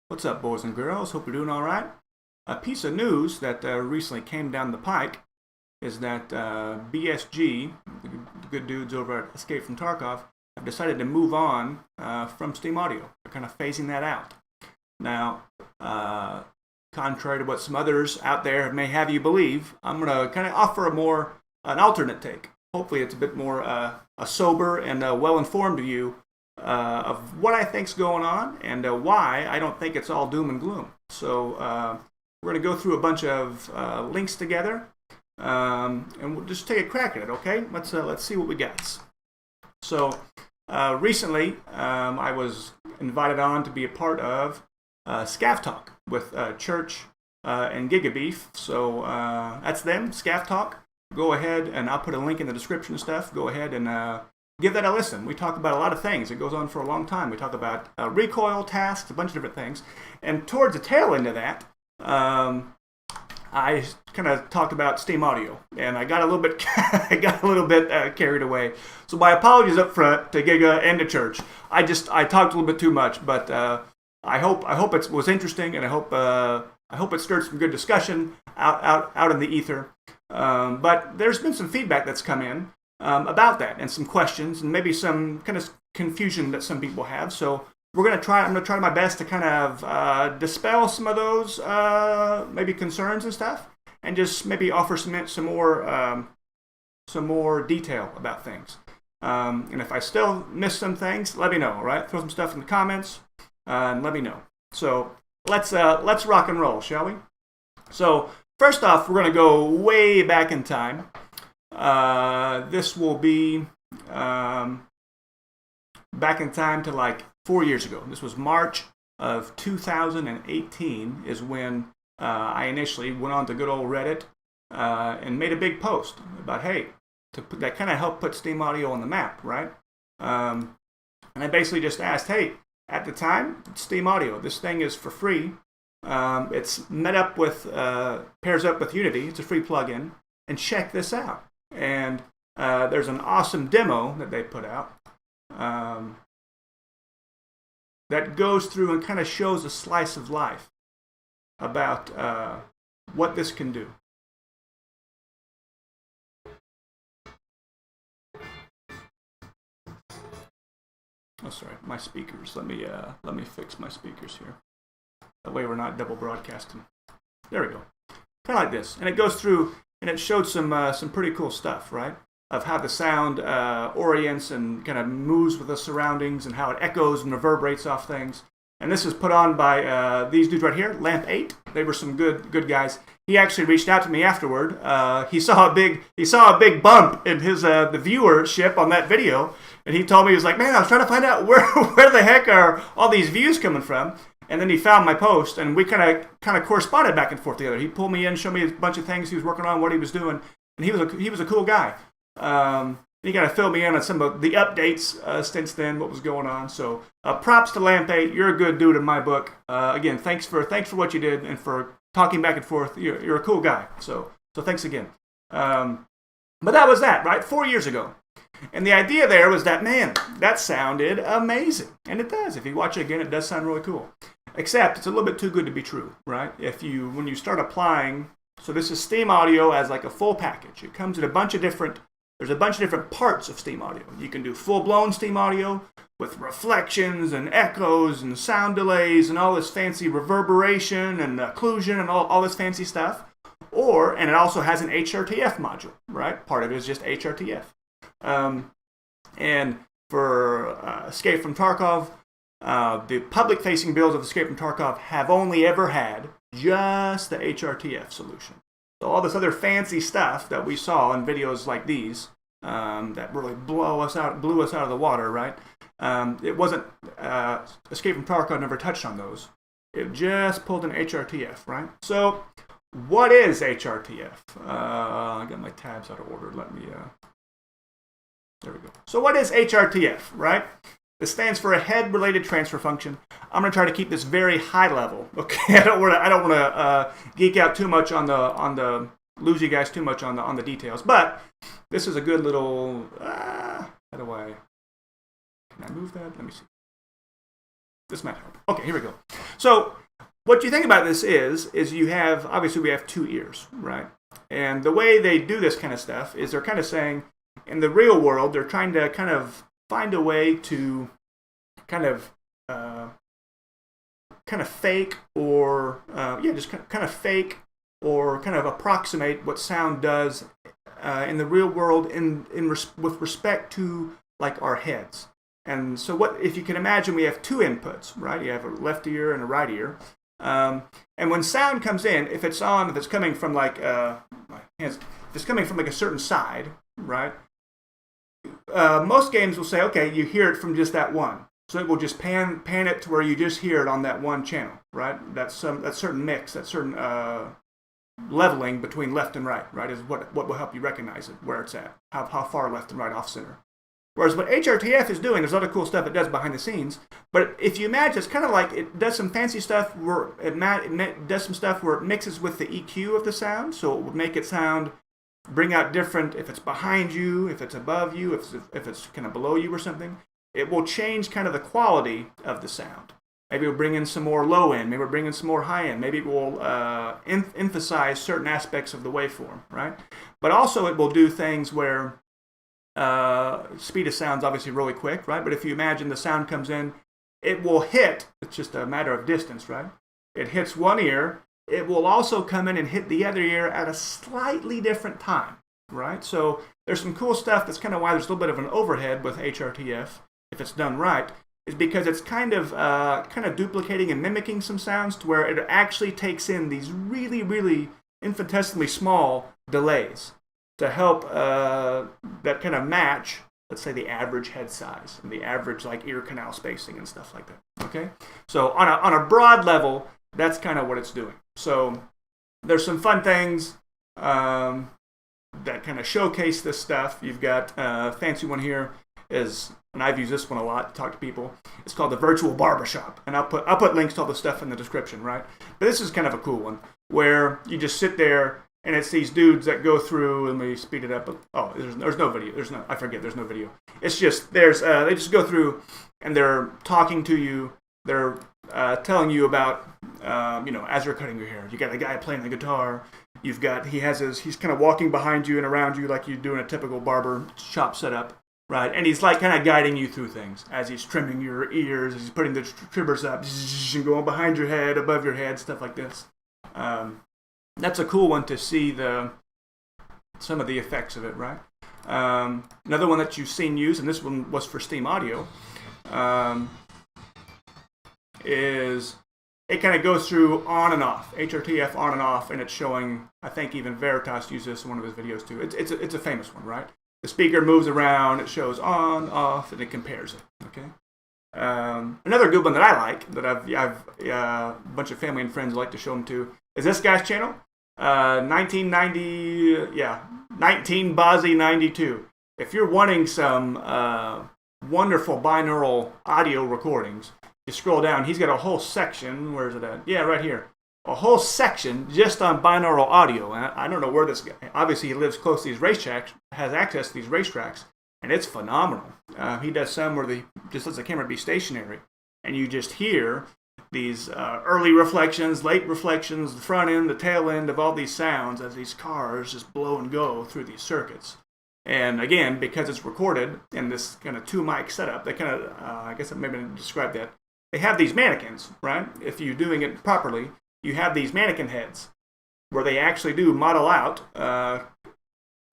What's up, boys and girls? Hope you're doing all right. A piece of news that recently came down the pike is that BSG, the good dudes over at Escape from Tarkov, have decided to move on from Steam Audio. They're kind of phasing that out. Now, contrary to what some others out there may have you believe, I'm going to kind of offer an alternate take. Hopefully it's a bit more a sober and well-informed view of what I think's going on and why I don't think it's all doom and gloom. So we're going to go through a bunch of links together, and we'll just take a crack at it. Okay, let's see what we got. So recently, I was invited on to be a part of ScavTalk with Church and Gigabeef. So that's them, ScavTalk. Go ahead, and I'll put a link in the description and stuff. Go ahead and give that a listen. We talk about a lot of things. It goes on for a long time. We talk about recoil, tasks, a bunch of different things. And towards the tail end of that, I kind of talked about Steam Audio, and I got a little bit, carried away. So my apologies up front to Giga and to Church. I talked a little bit too much, but I hope it was interesting, and I hope it stirred some good discussion out in the ether. But there's been some feedback that's come in about that, and some questions, and maybe some kind of confusion that some people have. So I'm going to try my best to kind of dispel some of those maybe concerns and stuff, and just maybe offer some more detail about things. And if I still miss some things, let me know. All right, throw some stuff in the comments and let me know. So let's rock and roll, shall we? So first off, we're going to go way back in time. This will be back in time to like 4 years ago. This was March of 2018 is when I initially went on to good old Reddit and made a big post about, hey, that kind of helped put Steam Audio on the map, right? And I basically just asked, hey, at the time, Steam Audio, this thing is for free. It's pairs up with Unity. It's a free plugin. And check this out. And there's an awesome demo that they put out that goes through and kind of shows a slice of life about what this can do. Oh, sorry, my speakers. Let me fix my speakers here. That way we're not double broadcasting. There we go. Kind of like this, and it goes through. And it showed some pretty cool stuff, right? Of how the sound orients and kind of moves with the surroundings, and how it echoes and reverberates off things. And this is put on by these dudes right here, Lamp 8. They were some good guys. He actually reached out to me afterward. He saw a big bump in his the viewership on that video, and he told me, he was like, man, I was trying to find out where the heck are all these views coming from. And then he found my post, and we kind of corresponded back and forth together. He pulled me in, showed me a bunch of things he was working on, what he was doing, and he was a cool guy. He kind of filled me in on some of the updates since then, what was going on. So props to Lamp 8. You're a good dude in my book. Again, thanks for what you did and for talking back and forth. You're a cool guy. So thanks again. But that was that, right? 4 years ago. And the idea there was that, man, that sounded amazing. And it does. If you watch it again, it does sound really cool. Except it's a little bit too good to be true, right? When you start applying, so this is Steam Audio as like a full package. It comes in there's a bunch of different parts of Steam Audio. You can do full-blown Steam Audio with reflections and echoes and sound delays and all this fancy reverberation and occlusion and all this fancy stuff. And it also has an HRTF module, right? Part of it is just HRTF. And for Escape from Tarkov, the public-facing builds of Escape from Tarkov have only ever had just the HRTF solution. So all this other fancy stuff that we saw in videos like these that really blew us out of the water, right? It wasn't Escape from Tarkov never touched on those. It just pulled an HRTF, right? So what is HRTF? I got my tabs out of order. There we go. So what is HRTF, right? This stands for a head-related transfer function. I'm going to try to keep this very high level. Okay, I don't want to geek out too much lose you guys too much on the details. But this is a good little. How do I? Can I move that? Let me see. This might help. Okay, here we go. So what you think about this is you have, obviously we have two ears, right? And the way they do this kind of stuff is they're kind of saying, in the real world, they're trying to kind of find a way to kind of fake or, just kind of fake or kind of approximate what sound does in the real world with respect to like our heads. And so what if you can imagine we have two inputs, right? You have a left ear and a right ear. And when sound comes in, if it's coming from like if it's coming from like a certain side, right? Most games will say, okay, you hear it from just that one. So it will just pan it to where you just hear it on that one channel, right? That certain mix, that certain leveling between left and right, right, is what will help you recognize it, where it's at, how far left and right off center. Whereas what HRTF is doing, there's other cool stuff it does behind the scenes, but if you imagine, it's kind of like it does some fancy stuff where it does some stuff where it mixes with the EQ of the sound, so it would make it bring out different, if it's behind you, if it's above you, if it's kind of below you or something, it will change kind of the quality of the sound. Maybe we'll bring in some more low end, maybe we'll bring in some more high end, maybe it will emphasize certain aspects of the waveform, right? But also it will do things where speed of sound's obviously really quick, right? But if you imagine the sound comes in, it will hit, it's just a matter of distance, right? It hits one ear, it will also come in and hit the other ear at a slightly different time, right? So there's some cool stuff, that's kind of why there's a little bit of an overhead with HRTF, if it's done right, is because it's kind of duplicating and mimicking some sounds to where it actually takes in these really, really infinitesimally small delays to help that kind of match, let's say, the average head size and the average like ear canal spacing and stuff like that. Okay, so on a broad level, that's kind of what it's doing. So there's some fun things that kind of showcase this stuff. You've got a fancy one here and I've used this one a lot to talk to people. It's called the Virtual Barbershop, and I'll put links to all the stuff in the description, right? But this is kind of a cool one where you just sit there. And it's these dudes that go through, and we speed it up. Oh, there's no video. There's no video. It's just, they just go through, and they're talking to you. They're telling you about, as they're cutting your hair. You got a guy playing the guitar. He's kind of walking behind you and around you like you do in a typical barber shop setup, right? And he's like kind of guiding you through things as he's trimming your ears, as he's putting the trimmers up, and going behind your head, above your head, stuff like this. That's a cool one to see some of the effects of it, right? Another one that you've seen used, and this one was for Steam Audio, is it kind of goes through on and off, HRTF on and off, and it's showing, I think even Veritas used this in one of his videos too. It's a famous one, right? The speaker moves around, it shows on, off, and it compares it, okay? Another good one that I like, that I've a bunch of family and friends like to show them to, is this guy's channel. 19 BOZZY 92. If you're wanting some wonderful binaural audio recordings, you scroll down, he's got a whole section, where is it at? Yeah, right here. A whole section just on binaural audio. And I don't know where this guy, obviously he lives close to these racetracks, has access to these racetracks, and it's phenomenal. He does some where he just lets the camera be stationary, and you just hear these early reflections, late reflections, the front end, the tail end of all these sounds as these cars just blow and go through these circuits. And again, because it's recorded in this kind of two mic setup, they kind of, I guess I maybe describe that. They have these mannequins, right? If you're doing it properly, you have these mannequin heads where they actually do model out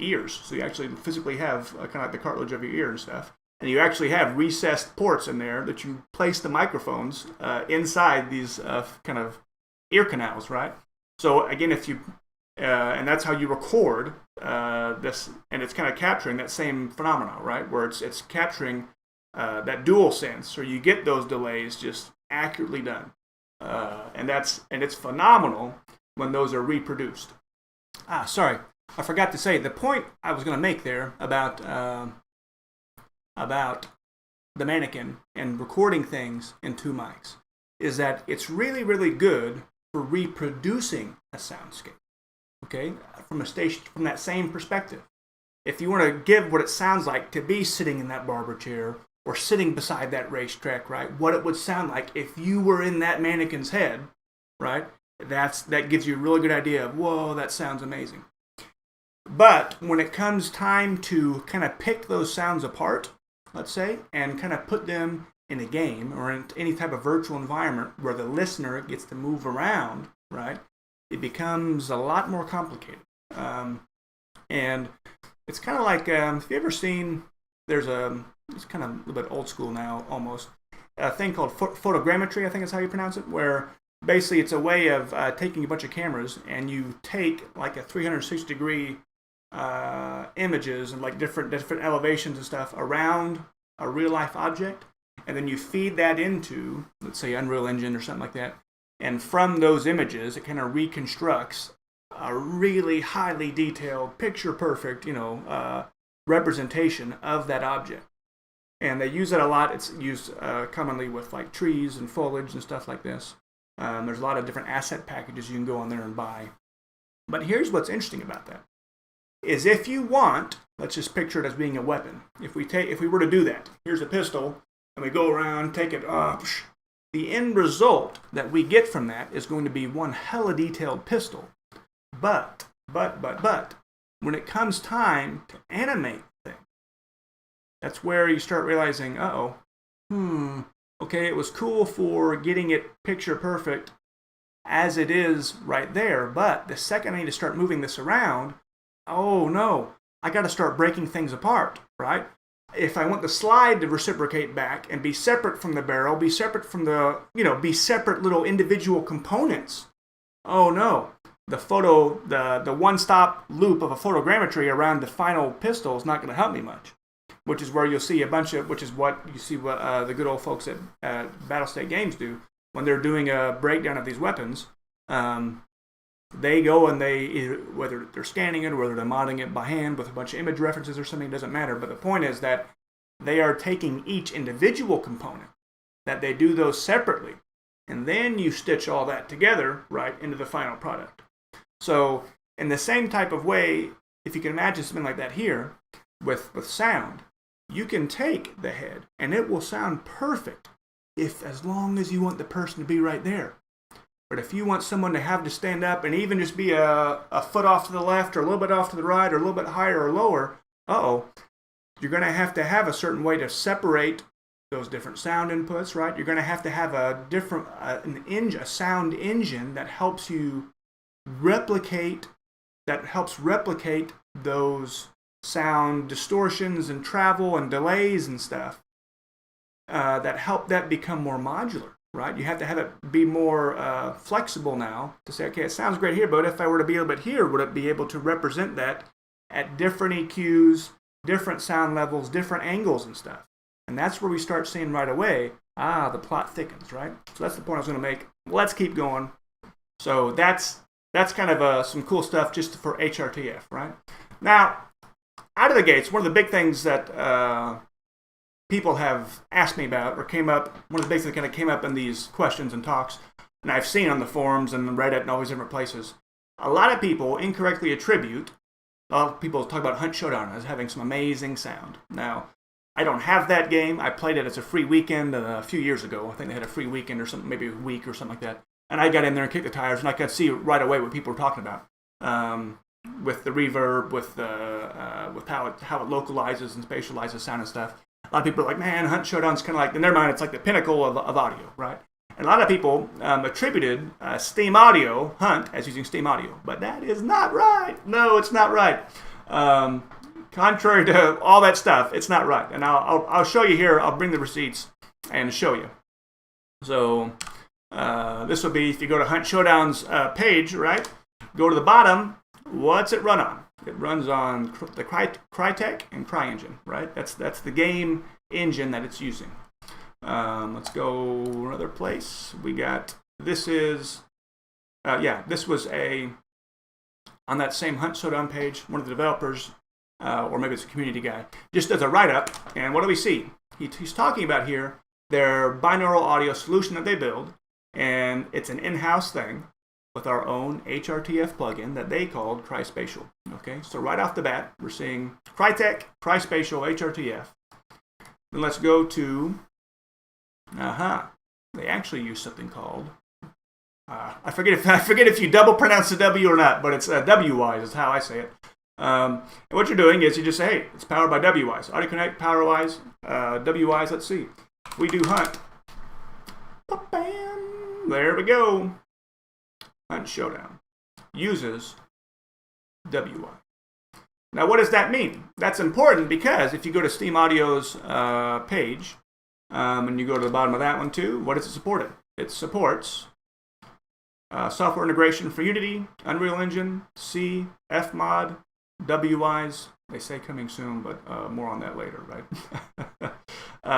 ears. So you actually physically have kind of like the cartilage of your ear and stuff. And you actually have recessed ports in there that you place the microphones inside these kind of ear canals, right? So again, if you, and that's how you record this, and it's kind of capturing that same phenomenon, right? Where it's capturing that dual sense, or you get those delays just accurately done. And it's phenomenal when those are reproduced. Sorry, I forgot to say, the point I was going to make there about the mannequin and recording things in two mics is that it's really, really good for reproducing a soundscape, okay, from that same perspective. If you want to give what it sounds like to be sitting in that barber chair or sitting beside that racetrack, right? What it would sound like if you were in that mannequin's head, right? That gives you a really good idea of, whoa, that sounds amazing. But when it comes time to kind of pick those sounds apart, let's say, and kind of put them in a game or in any type of virtual environment where the listener gets to move around, right? It becomes a lot more complicated. And it's kind of like, if you ever seen, it's kind of a little bit old school now almost, a thing called photogrammetry, I think is how you pronounce it, where basically it's a way of taking a bunch of cameras and you take like a 360 degree images and like different elevations and stuff around a real life object, and then you feed that into, let's say, Unreal Engine or something like that, and from those images it kind of reconstructs a really highly detailed, picture perfect, representation of that object. And they use it a lot. It's used commonly with like trees and foliage and stuff like this. There's a lot of different asset packages you can go on there and buy. But here's what's interesting about that. Is if you want, let's just picture it as being a weapon. If we were to do that, here's a pistol, and we go around, take it, the end result that we get from that is going to be one hella detailed pistol. But, when it comes time to animate things, that's where you start realizing, okay, it was cool for getting it picture perfect as it is right there, but the second I need to start moving this around, oh no, I got to start breaking things apart, right? If I want the slide to reciprocate back and be separate from the barrel, be separate from be separate little individual components, oh no. The one-stop loop of a photogrammetry around the final pistol is not going to help me much, which is where you'll see which is what you see what the good old folks at Battlestate Games do when they're doing a breakdown of these weapons. They go and whether they're scanning it or whether they're modding it by hand with a bunch of image references or something, doesn't matter. But the point is that they are taking each individual component, that they do those separately, and then you stitch all that together right into the final product. So in the same type of way, if you can imagine something like that here with sound, you can take the head and it will sound perfect as long as you want the person to be right there. But if you want someone to have to stand up and even just be a foot off to the left or a little bit off to the right or a little bit higher or lower, you're going to have a certain way to separate those different sound inputs, right? You're going to have a different a sound engine that helps you replicate those sound distortions and travel and delays and stuff that help that become more modular, right? You have to have it be more flexible now to say, okay, it sounds great here, but if I were to be a little bit here, would it be able to represent that at different EQs, different sound levels, different angles and stuff? And that's where we start seeing right away, the plot thickens, right? So that's the point I was going to make. Let's keep going. So that's kind of some cool stuff just for HRTF, right? Now, out of the gates, one of the big things that people have asked me about or came up, one of the big things that kind of came up in these questions and talks, and I've seen on the forums and Reddit and all these different places, a lot of people incorrectly attribute, a lot of people talk about Hunt Showdown as having some amazing sound. Now, I don't have that game. I played it as a free weekend a few years ago. I think they had a free weekend or something, maybe a week or something like that. And I got in there and kicked the tires, and I could see right away what people were talking about with the reverb, with how it localizes and spatializes sound and stuff. A lot of people are like, man, Hunt Showdown's kind of like, in their mind, it's like the pinnacle of audio, right? And a lot of people attributed Steam Audio, Hunt, as using Steam Audio. But that is not right. No, it's not right. Contrary to all that stuff, it's not right. And I'll show you here. I'll bring the receipts and show you. So this will be, if you go to Hunt Showdown's page, right? Go to the bottom. What's it run on? It runs on the Crytek and CryEngine, right? That's the game engine that it's using. Let's go another place. We got, this was on that same Hunt Showdown page, one of the developers, or maybe it's a community guy, just does a write-up, and what do we see? He's talking about here their binaural audio solution that they build, and it's an in-house thing with our own HRTF plugin that they called Spatial. Okay, so right off the bat, we're seeing Crytek, Spatial, HRTF. then let's go to, they actually use something called, I forget if you double pronounce the W or not, but it's Wwise is how I say it. And what you're doing is you just say, hey, it's powered by Wwise. AudioKinetic, PowerWise, Wwise, let's see. We do hunt. Bam! There we go. Hunt Showdown. Uses Wwise. Now, what does that mean? That's important because if you go to Steam Audio's page, and you go to the bottom of that one too, what does it support? It supports software integration for Unity, Unreal Engine, C, Fmod, Wwise. They say coming soon, but more on that later, right?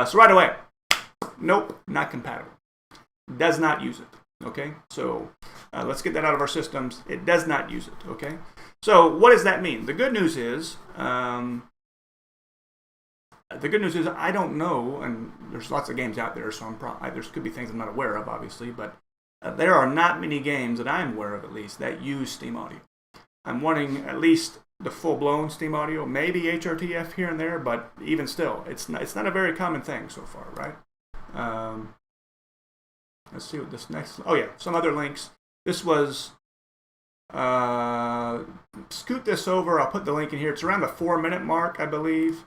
So right away, nope, not compatible. Does not use it. Okay, so let's get that out of our systems. It does not use it. Okay, so what does that mean? The good news is, I don't know, and there's lots of games out there, so there could be things I'm not aware of, obviously, but there are not many games that I'm aware of, at least, that use Steam Audio. I'm wanting at least the full-blown Steam Audio, maybe HRTF here and there, but even still, it's not a very common thing so far, right? Let's see what this next. Oh yeah, some other links. This was. Scoot this over. I'll put the link in here. It's around the 4-minute mark, I believe.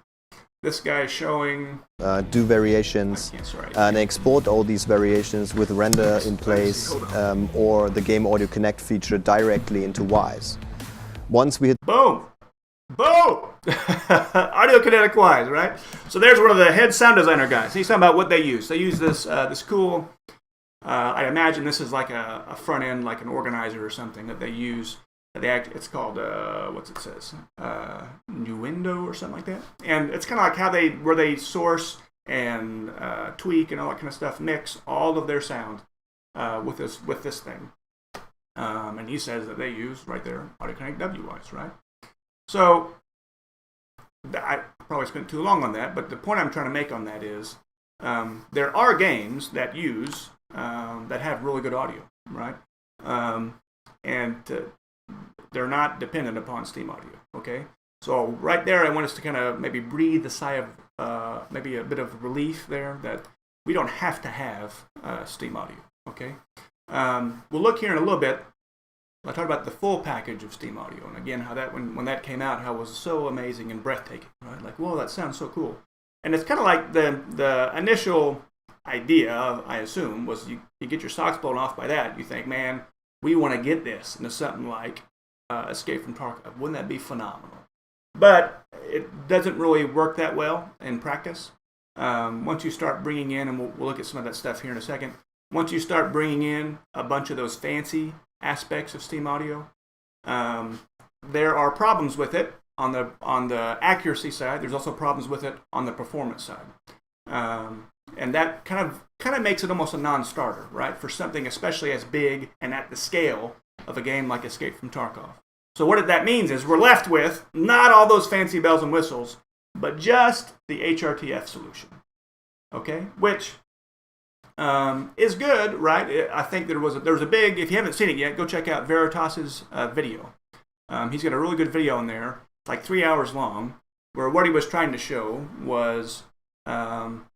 This guy is showing. Do variations and export all these variations with render in place, or the Game Audio Connect feature directly into Wwise. Once we hit. Boom! AudioKinetic Wwise, right? So there's one of the head sound designer guys. He's talking about what they use. They use this cool. I imagine this is like a front end, like an organizer or something that they use. It's called what's it says, Nuendo or something like that. And it's kind of like where they source and tweak and all that kind of stuff, mix all of their sound with this thing. And he says that they use right there AudioKinetic Wwise, right? So I probably spent too long on that, but the point I'm trying to make on that is there are games that use that have really good audio, right? And they're not dependent upon Steam Audio, okay? So right there, I want us to kind of maybe breathe a sigh of maybe a bit of relief there that we don't have to have Steam Audio, okay? We'll look here in a little bit. I'll talk about the full package of Steam Audio, and again, how that when that came out, how it was so amazing and breathtaking, right? Like, whoa, that sounds so cool. And it's kind of like the initial idea, I assume, was you get your socks blown off by that. You think, man, we want to get this into something like Escape from Tarkov. Wouldn't that be phenomenal? But it doesn't really work that well in practice. Once you start bringing in, and we'll look at some of that stuff here in a second, once you start bringing in a bunch of those fancy aspects of Steam Audio, there are problems with it on the accuracy side. There's also problems with it on the performance side. And that kind of makes it almost a non-starter, right? For something especially as big and at the scale of a game like Escape from Tarkov. So what that means is we're left with not all those fancy bells and whistles, but just the HRTF solution, okay? Which is good, right? I think there was a big. If you haven't seen it yet, go check out Veritas's video. He's got a really good video in there, like 3 hours long, where what he was trying to show was.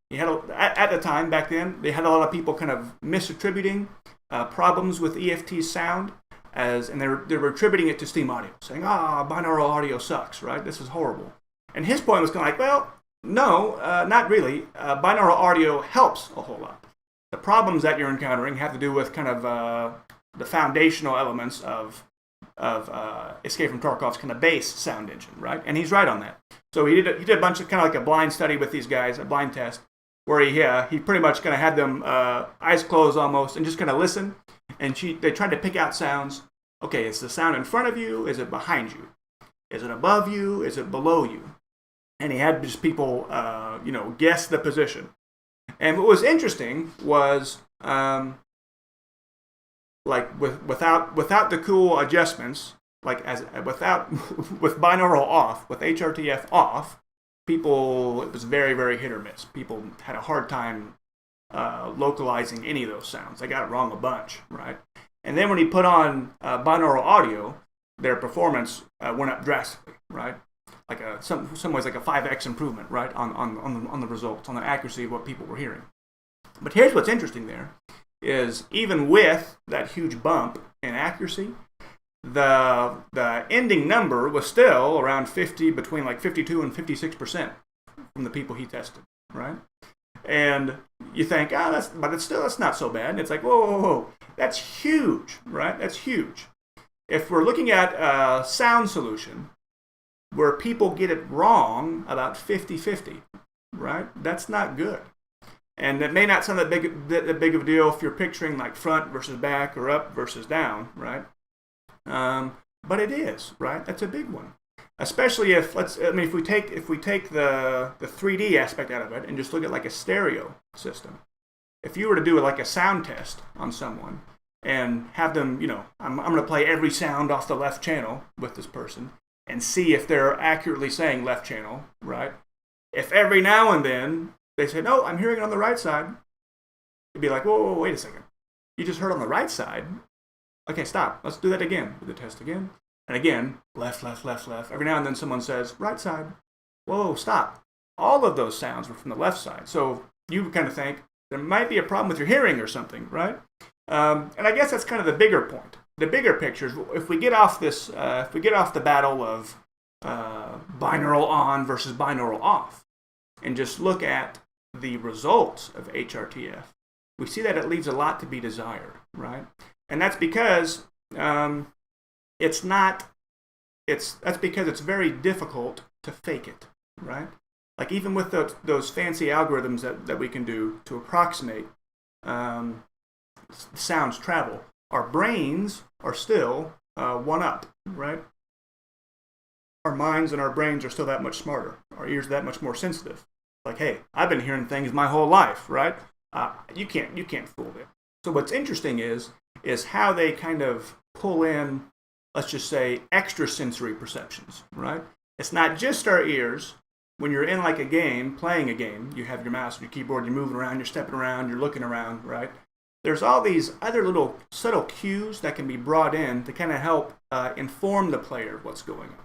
He had at the time back then they had a lot of people kind of misattributing problems with EFT's sound and they were attributing it to Steam Audio, saying binaural audio sucks, right? This is horrible. And his point was kind of like, well, no, not really. Binaural audio helps a whole lot. The problems that you're encountering have to do with kind of the foundational elements of Escape from Tarkov's kind of base sound engine, right? And he's right on that. So he did a bunch of kind of like a blind study with these guys, a blind test, where he pretty much kind of had them eyes closed almost and just kind of listen. And they tried to pick out sounds. Okay, is the sound in front of you? Is it behind you? Is it above you? Is it below you? And he had just people, guess the position. And what was interesting was, like without the cool adjustments, with binaural off, with HRTF off, it was very, very hit or miss. People had a hard time localizing any of those sounds. They got it wrong a bunch, right? And then when he put on binaural audio, their performance went up drastically, right? some ways like a 5x improvement, right, on the results, on the accuracy of what people were hearing. But here's what's interesting there, is even with that huge bump in accuracy, the ending number was still around 50, between like 52 and 56% from the people he tested, right? And you think, that's not so bad. And it's like, whoa, that's huge, right? That's huge. If we're looking at a sound solution where people get it wrong about 50-50, right? That's not good. And it may not sound that big of a deal if you're picturing like front versus back or up versus down, right? But it is, right? That's a big one. Especially if we take the 3D aspect out of it and just look at like a stereo system. If you were to do like a sound test on someone and have them, I'm going to play every sound off the left channel with this person and see if they're accurately saying left channel, right? If every now and then they say, no, I'm hearing it on the right side, it'd be like, whoa, wait a second. You just heard on the right side? Okay, stop. Let's do that again. Do the test again. And again, left. Every now and then someone says, right side. Whoa, stop. All of those sounds were from the left side. So you kind of think there might be a problem with your hearing or something, right? And I guess that's kind of the bigger point. The bigger picture is if we get off the battle of binaural on versus binaural off, and just look at the results of HRTF, we see that it leaves a lot to be desired, right? And that's because that's because it's very difficult to fake it, right? Like even with those fancy algorithms that we can do to approximate sound's travel, our brains are still one up, right? Our minds and our brains are still that much smarter. Our ears are that much more sensitive. Like, hey, I've been hearing things my whole life, right? You can't fool them. So what's interesting is how they kind of pull in, let's just say, extrasensory perceptions, right? It's not just our ears. When you're in like a game, playing a game, you have your mouse and your keyboard, you're moving around, you're stepping around, you're looking around, right? There's all these other little subtle cues that can be brought in to kind of help inform the player of what's going on.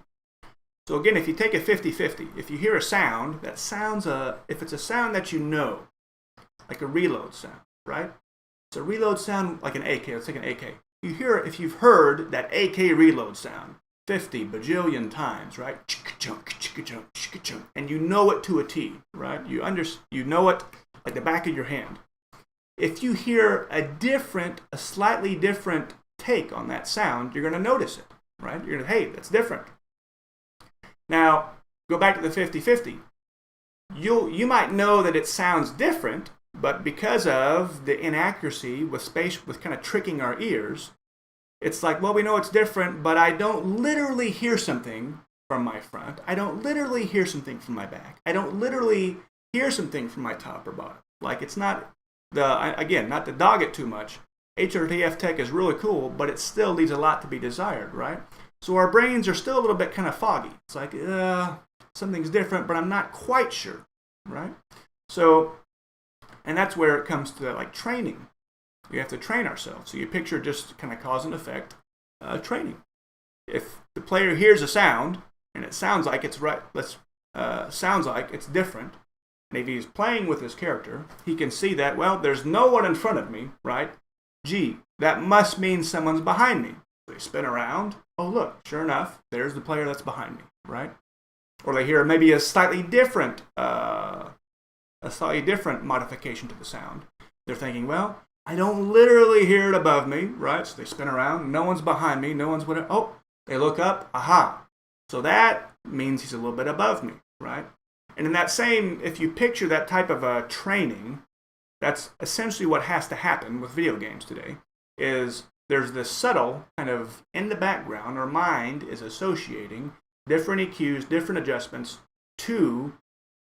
So again, if you take a 50-50, if you hear a sound that sounds, if it's a sound that you know, like a reload sound, right? It's a reload sound like an AK. Let's take an AK. If you've heard that AK reload sound 50 bajillion times, right? And you know it to a T, right? You know it like the back of your hand. If you hear a slightly different take on that sound, you're going to notice it, right? You're going to, hey, that's different. Now, go back to the 50-50. You might know that it sounds different, but because of the inaccuracy with kind of tricking our ears, it's like, well, we know it's different, but I don't literally hear something from my front. I don't literally hear something from my back. I don't literally hear something from my top or bottom. Like, it's not not to dog it too much. HRTF tech is really cool, but it still leaves a lot to be desired, right? So our brains are still a little bit kind of foggy. It's like, something's different, but I'm not quite sure, right? So, and that's where it comes to like training. We have to train ourselves. So you picture just kind of cause and effect training. If the player hears a sound and it sounds like it's right, sounds like it's different, and if he's playing with his character, he can see that, well, there's no one in front of me, right? Gee, that must mean someone's behind me. They spin around. Oh, look, sure enough, there's the player that's behind me, right? Or they hear maybe a slightly different modification to the sound. They're thinking, well, I don't literally hear it above me, right? So they spin around. No one's behind me. No one's whatever. Oh, they look up. Aha. So that means he's a little bit above me, right? And in that same, if you picture that type of training, that's essentially what has to happen with video games today, is there's this subtle kind of, in the background, our mind is associating different EQs, different adjustments to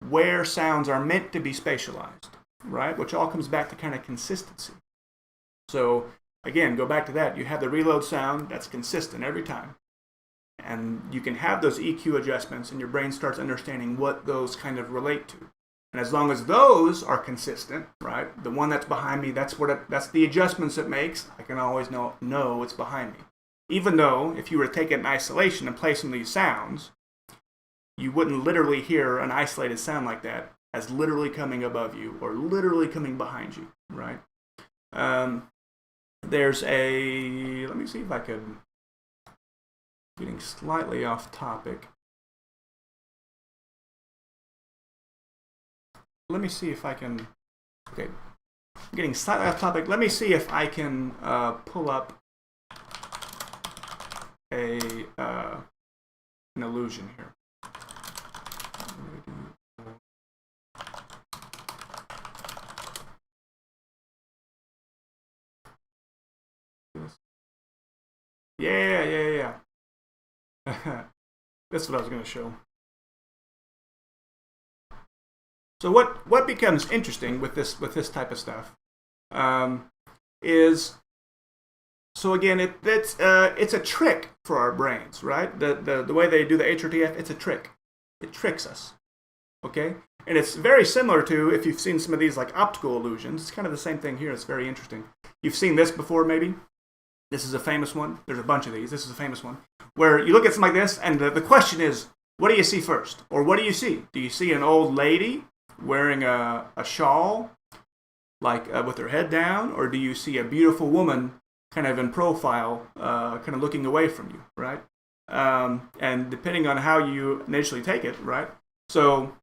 where sounds are meant to be spatialized, right? Which all comes back to kind of consistency. So, again, go back to that. You have the reload sound that's consistent every time. And you can have those EQ adjustments, and your brain starts understanding what those kind of relate to. And as long as those are consistent, right, the one that's behind me, that's the adjustments it makes. I can always know it's behind me. Even though, if you were to take it in isolation and play some of these sounds, you wouldn't literally hear an isolated sound like that as literally coming above you or literally coming behind you, right? There's a, let me see if I can, getting slightly off topic. Let me see if I can, okay, getting slightly off topic. Let me see if I can pull up an illusion here. Yeah. That's what I was going to show. So what becomes interesting with this type of stuff is, so again, it's a trick for our brains, right? The way they do the HRTF, it's a trick. It tricks us, okay? And it's very similar to, if you've seen some of these like optical illusions, it's kind of the same thing here. It's very interesting. You've seen this before, maybe? This is a famous one. There's a bunch of these. This is a famous one. Where you look at something like this, and the question is, what do you see first? Or what do you see? Do you see an old lady wearing a shawl, like with her head down? Or do you see a beautiful woman kind of in profile, kind of looking away from you, right? And depending on how you initially take it, right? So,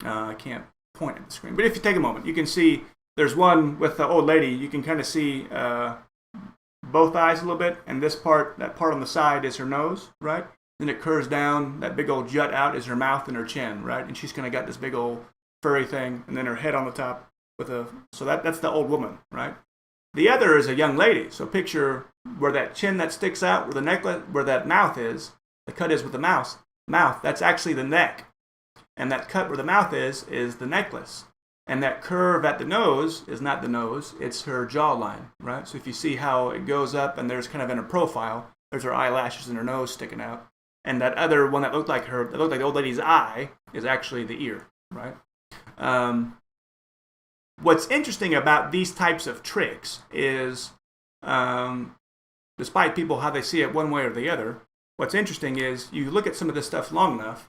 I can't point at the screen. But if you take a moment, you can see there's one with the old lady. You can kind of see both eyes a little bit, and this part, that part on the side is her nose, right? Then it curves down, that big old jut out is her mouth and her chin, right? And she's kind of got this big old furry thing, and then her head on the top with so that's the old woman, right? The other is a young lady. So picture where that chin that sticks out, where the necklace, where that mouth is, the cut is with the mouth, that's actually the neck. And that cut where the mouth is the necklace. And that curve at the nose is not the nose, it's her jawline, right? So if you see how it goes up and there's kind of in her profile, there's her eyelashes and her nose sticking out. And that other one that looked like the old lady's eye, is actually the ear, right? What's interesting about these types of tricks is, despite people how they see it one way or the other, what's interesting is you look at some of this stuff long enough,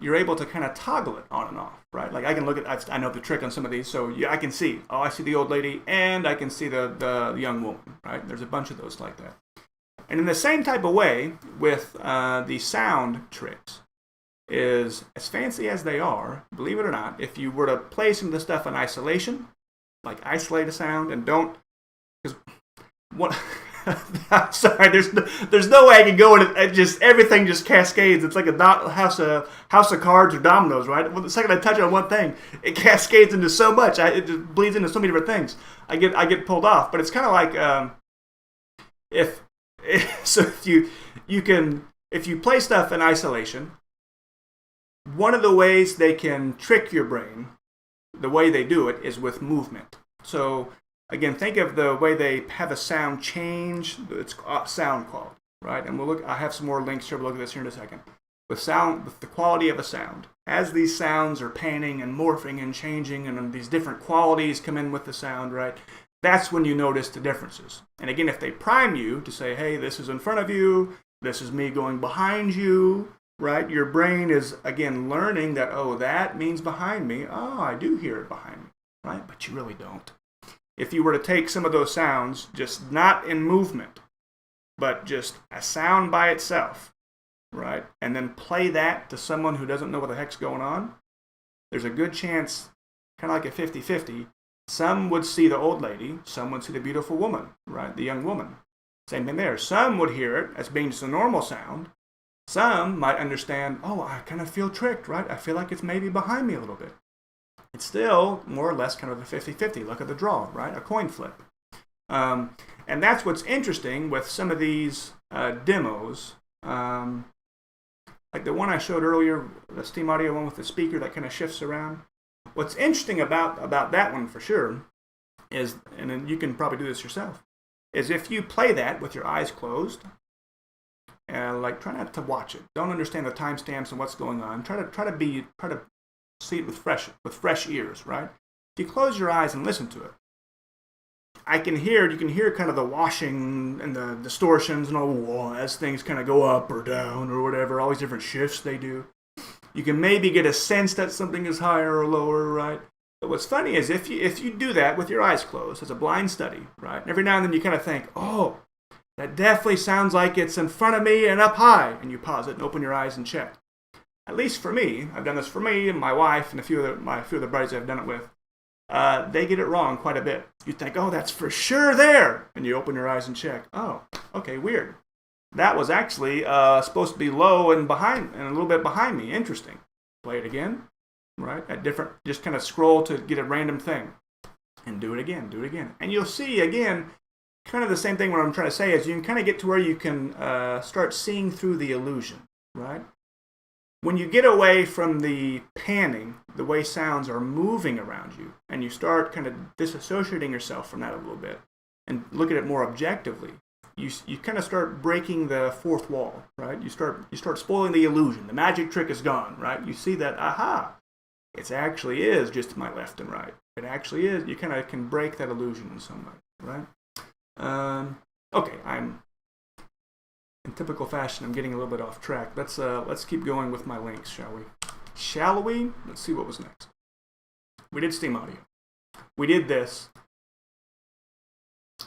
you're able to kind of toggle it on and off, right? Like I can look at, I know the trick on some of these, so I can see, I see the old lady and I can see the young woman, right? There's a bunch of those like that. And in the same type of way with the sound tricks, is as fancy as they are, believe it or not, if you were to play some of the stuff in isolation, like isolate a sound and don't, because what, I'm sorry, there's no way I can go and it just, everything just cascades. It's like a house of cards or dominoes, right? Well, the second I touch on one thing, it cascades into so much, it just bleeds into so many different things. I get pulled off, but it's kind of like, if you play stuff in isolation, one of the ways they can trick your brain, the way they do it, is with movement. So, again, think of the way they have a sound change, it's sound quality, right? And I have some more links here, we'll look at this here in a second. With the quality of a sound, as these sounds are panning and morphing and changing and these different qualities come in with the sound, right? That's when you notice the differences. And again, if they prime you to say, hey, this is in front of you, this is me going behind you, right? Your brain is, again, learning that, oh, that means behind me. Oh, I do hear it behind me, right? But you really don't. If you were to take some of those sounds, just not in movement, but just a sound by itself, right? And then play that to someone who doesn't know what the heck's going on, there's a good chance, kind of like a 50-50, some would see the old lady, some would see the beautiful woman, right? The young woman. Same thing there. Some would hear it as being just a normal sound. Some might understand, oh, I kind of feel tricked, right? I feel like it's maybe behind me a little bit. It's still more or less kind of a 50-50. Look at the draw, right? A coin flip. And that's what's interesting with some of these demos. Like the one I showed earlier, the Steam Audio one with the speaker that kind of shifts around. What's interesting about that one for sure is, and then you can probably do this yourself, is if you play that with your eyes closed, and like try not to watch it. Don't understand the timestamps and what's going on. Try to see it with fresh ears, right? If you close your eyes and listen to it, can hear, you can hear kind of the washing and the distortions and all as things kind of go up or down or whatever, all these different shifts they do. You can maybe get a sense that something is higher or lower, right? But what's funny is if you do that with your eyes closed as a blind study, right? Every now and then you kind of think, oh, that definitely sounds like it's in front of me and up high. And you pause it and open your eyes and check. At least for me, I've done this for me and my wife and a few of the buddies I've done it with. They get it wrong quite a bit. You think, oh, that's for sure there. And you open your eyes and check. Oh, okay, weird. That was actually supposed to be low and behind, and a little bit behind me. Interesting. Play it again, right? At different, just kind of scroll to get a random thing. And do it again, And you'll see, again, kind of the same thing what I'm trying to say is you can kind of get to where you can start seeing through the illusion, right? When you get away from the panning, the way sounds are moving around you, and you start kind of disassociating yourself from that a little bit and look at it more objectively, you kind of start breaking the fourth wall, right? You start spoiling the illusion. The magic trick is gone, right? You see that, aha, it actually is just to my left and right. It actually is. You kind of can break that illusion in some way, right? Okay, I'm in typical fashion. I'm getting a little bit off track. Let's keep going with my links, shall we? Shall we? Let's see what was next. We did Steam Audio. We did this.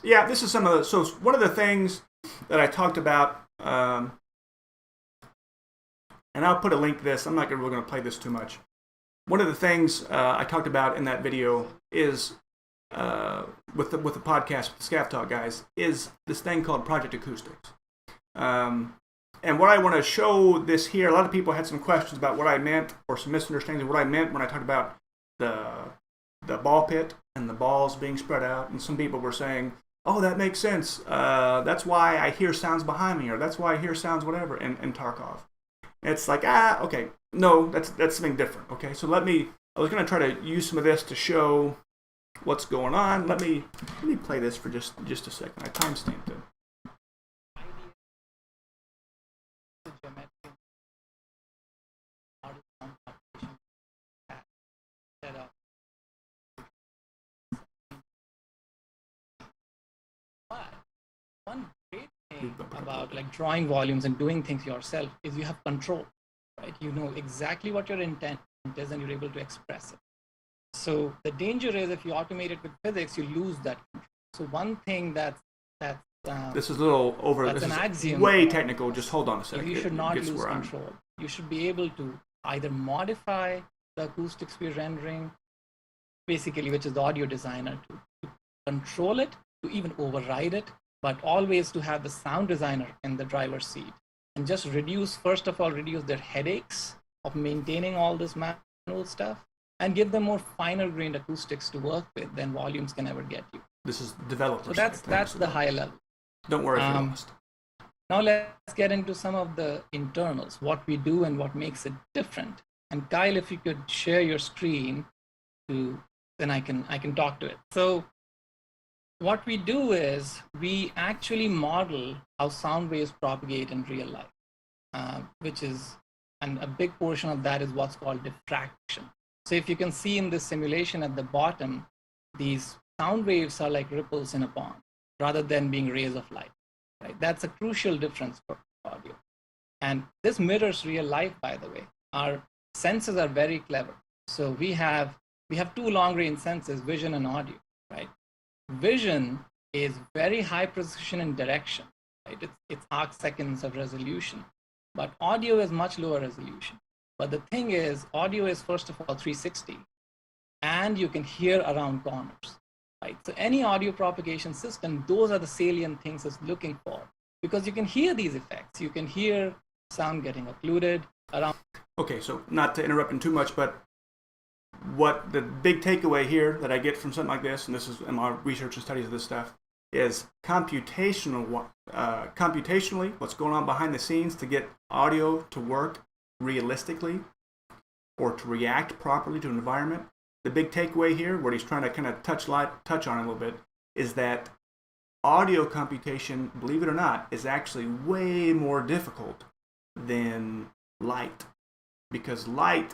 Yeah, this is some of the. So one of the things that I talked about, and I'll put a link to this. I'm not really going to play this too much. One of the things I talked about in that video is with the podcast with the ScavTalk guys is this thing called Project Acoustics. And what I want to show this here, a lot of people had some questions about what I meant or some misunderstandings of what I meant when I talked about the ball pit and the balls being spread out. And some people were saying, oh, that makes sense. That's why I hear sounds behind me, or that's why I hear sounds whatever in Tarkov. And it's like, okay, no, that's something different. Okay, so I was going to try to use some of this to show what's going on. Let me play this for just a second. I timestamped it. One great thing about like drawing volumes and doing things yourself is you have control, right? You know exactly what your intent is and you're able to express it. So the danger is if you automate it with physics, you lose that control. So one thing that's this is a little over. That's this an is axiom. Way technical. Just hold on a second. You should not lose control. You should be able to either modify the acoustics we're rendering, basically, which is the audio designer, to control it, to even override it, but always to have the sound designer in the driver's seat and just first of all, reduce their headaches of maintaining all this manual stuff and give them more finer grained acoustics to work with than volumes can ever get you. This is developer. So that's the high level. Don't worry if you're lost. Now let's get into some of the internals, what we do and what makes it different. And Kyle, if you could share your screen, then I can talk to it. So what we do is we actually model how sound waves propagate in real life, and a big portion of that is what's called diffraction. So if you can see in this simulation at the bottom, these sound waves are like ripples in a pond rather than being rays of light. Right? That's a crucial difference for audio. And this mirrors real life, by the way. Our senses are very clever. So we have two long-range senses, vision and audio, right? Vision is very high precision in direction, right? It's arc seconds of resolution. But audio is much lower resolution. But the thing is, audio is first of all 360, and you can hear around corners. Right? So any audio propagation system, those are the salient things it's looking for, because you can hear these effects. You can hear sound getting occluded around. Okay, so not to interrupt in too much, but what the big takeaway here that I get from something like this, and this is in my research and studies of this stuff, is computationally what's going on behind the scenes to get audio to work realistically or to react properly to an environment. The big takeaway here, what he's trying to kind of touch on a little bit, is that audio computation, believe it or not, is actually way more difficult than light, because light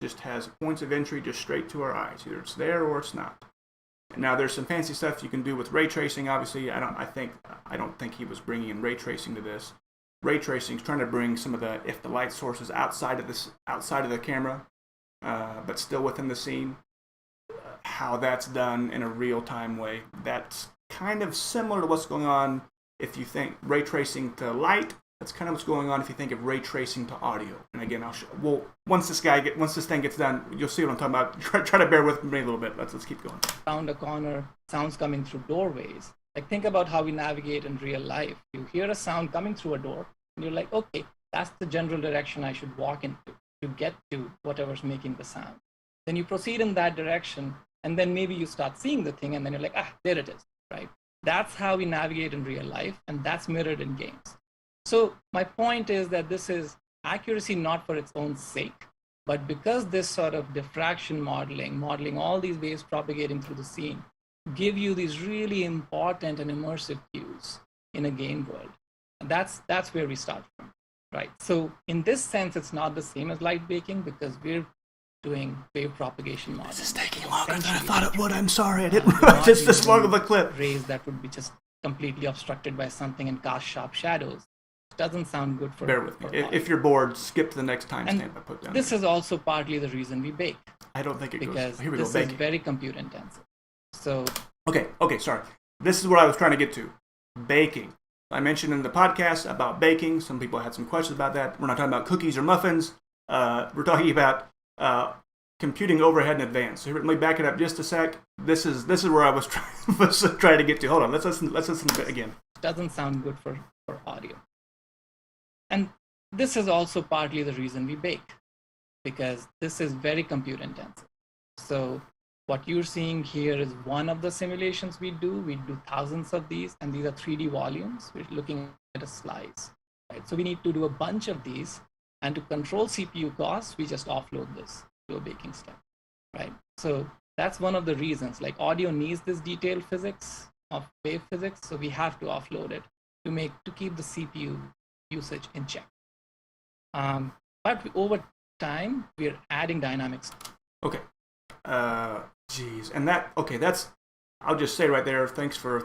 just has points of entry just straight to our eyes. Either it's there or it's not. Now there's some fancy stuff you can do with ray tracing. Obviously, I don't think he was bringing in ray tracing to this. Ray tracing is trying to bring some of if the light source is outside of the camera, but still within the scene. How that's done in a real-time way. That's kind of similar to what's going on if you think ray tracing to light. That's kind of what's going on if you think of ray tracing to audio. And again, once this thing gets done, you'll see what I'm talking about. Try to bear with me a little bit. Let's keep going. Around a corner, sounds coming through doorways. Like, think about how we navigate in real life. You hear a sound coming through a door, and you're like, okay, that's the general direction I should walk into to get to whatever's making the sound. Then you proceed in that direction, and then maybe you start seeing the thing, and then you're like, there it is, right? That's how we navigate in real life, and that's mirrored in games. So my point is that this is accuracy not for its own sake, but because this sort of diffraction modeling all these waves propagating through the scene, give you these really important and immersive cues in a game world. And that's where we start from, right? So in this sense, it's not the same as light baking because we're doing wave propagation modeling. This is taking longer than I thought it would. I'm sorry, I didn't realize it's this long of a clip. Rays that would be just completely obstructed by something and cast sharp shadows. It doesn't sound good for. Bear with me. If you're bored, skip to the next timestamp I put down. This is also partly the reason we bake. I don't think it goes. Because Here we go. This is very compute intensive. So. Okay, sorry. This is what I was trying to get to. Baking. I mentioned in the podcast about baking. Some people had some questions about that. We're not talking about cookies or muffins. We're talking about computing overhead in advance. So let me back it up just a sec. This is where I was trying to get to. Hold on. Let's listen to it again. It doesn't sound good for audio. And this is also partly the reason we bake, because this is very compute intensive. So what you're seeing here is one of the simulations we do. We do thousands of these, and these are 3D volumes. We're looking at a slice, right? So we need to do a bunch of these, and to control CPU costs, we just offload this to a baking step, right? So that's one of the reasons. Like, audio needs this detailed physics of wave physics, so we have to offload it to keep the CPU usage in check. But over time, we're adding dynamics. Okay. And that's, I'll just say right there, thanks for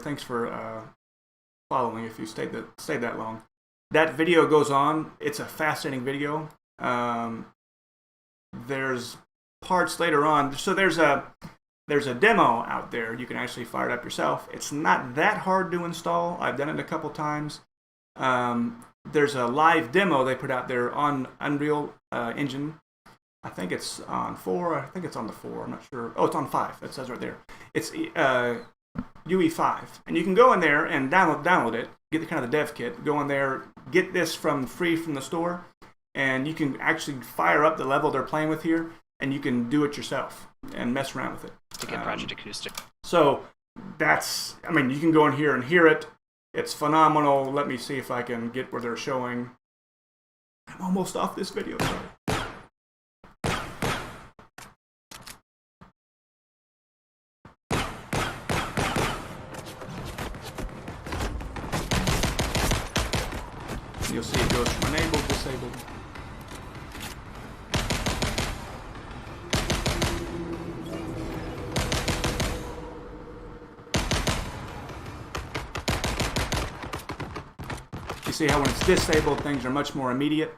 following if you stayed that long. That video goes on. It's a fascinating video. There's parts later on. So there's a demo out there. You can actually fire it up yourself. It's not that hard to install. I've done it a couple times. There's a live demo they put out there on Unreal Engine. I think it's on 4. I think it's on the 4. I'm not sure. Oh, it's on 5. It says right there. It's UE5. And you can go in there and download it, get the kind of the dev kit, go in there, get this free from the store, and you can actually fire up the level they're playing with here, and you can do it yourself and mess around with it. To get Project Acoustic. So you can go in here and hear it. It's phenomenal. Let me see if I can get where they're showing. I'm almost off this video. Sorry. You'll see it goes from enabled, disabled. You see how when it's disabled, things are much more immediate.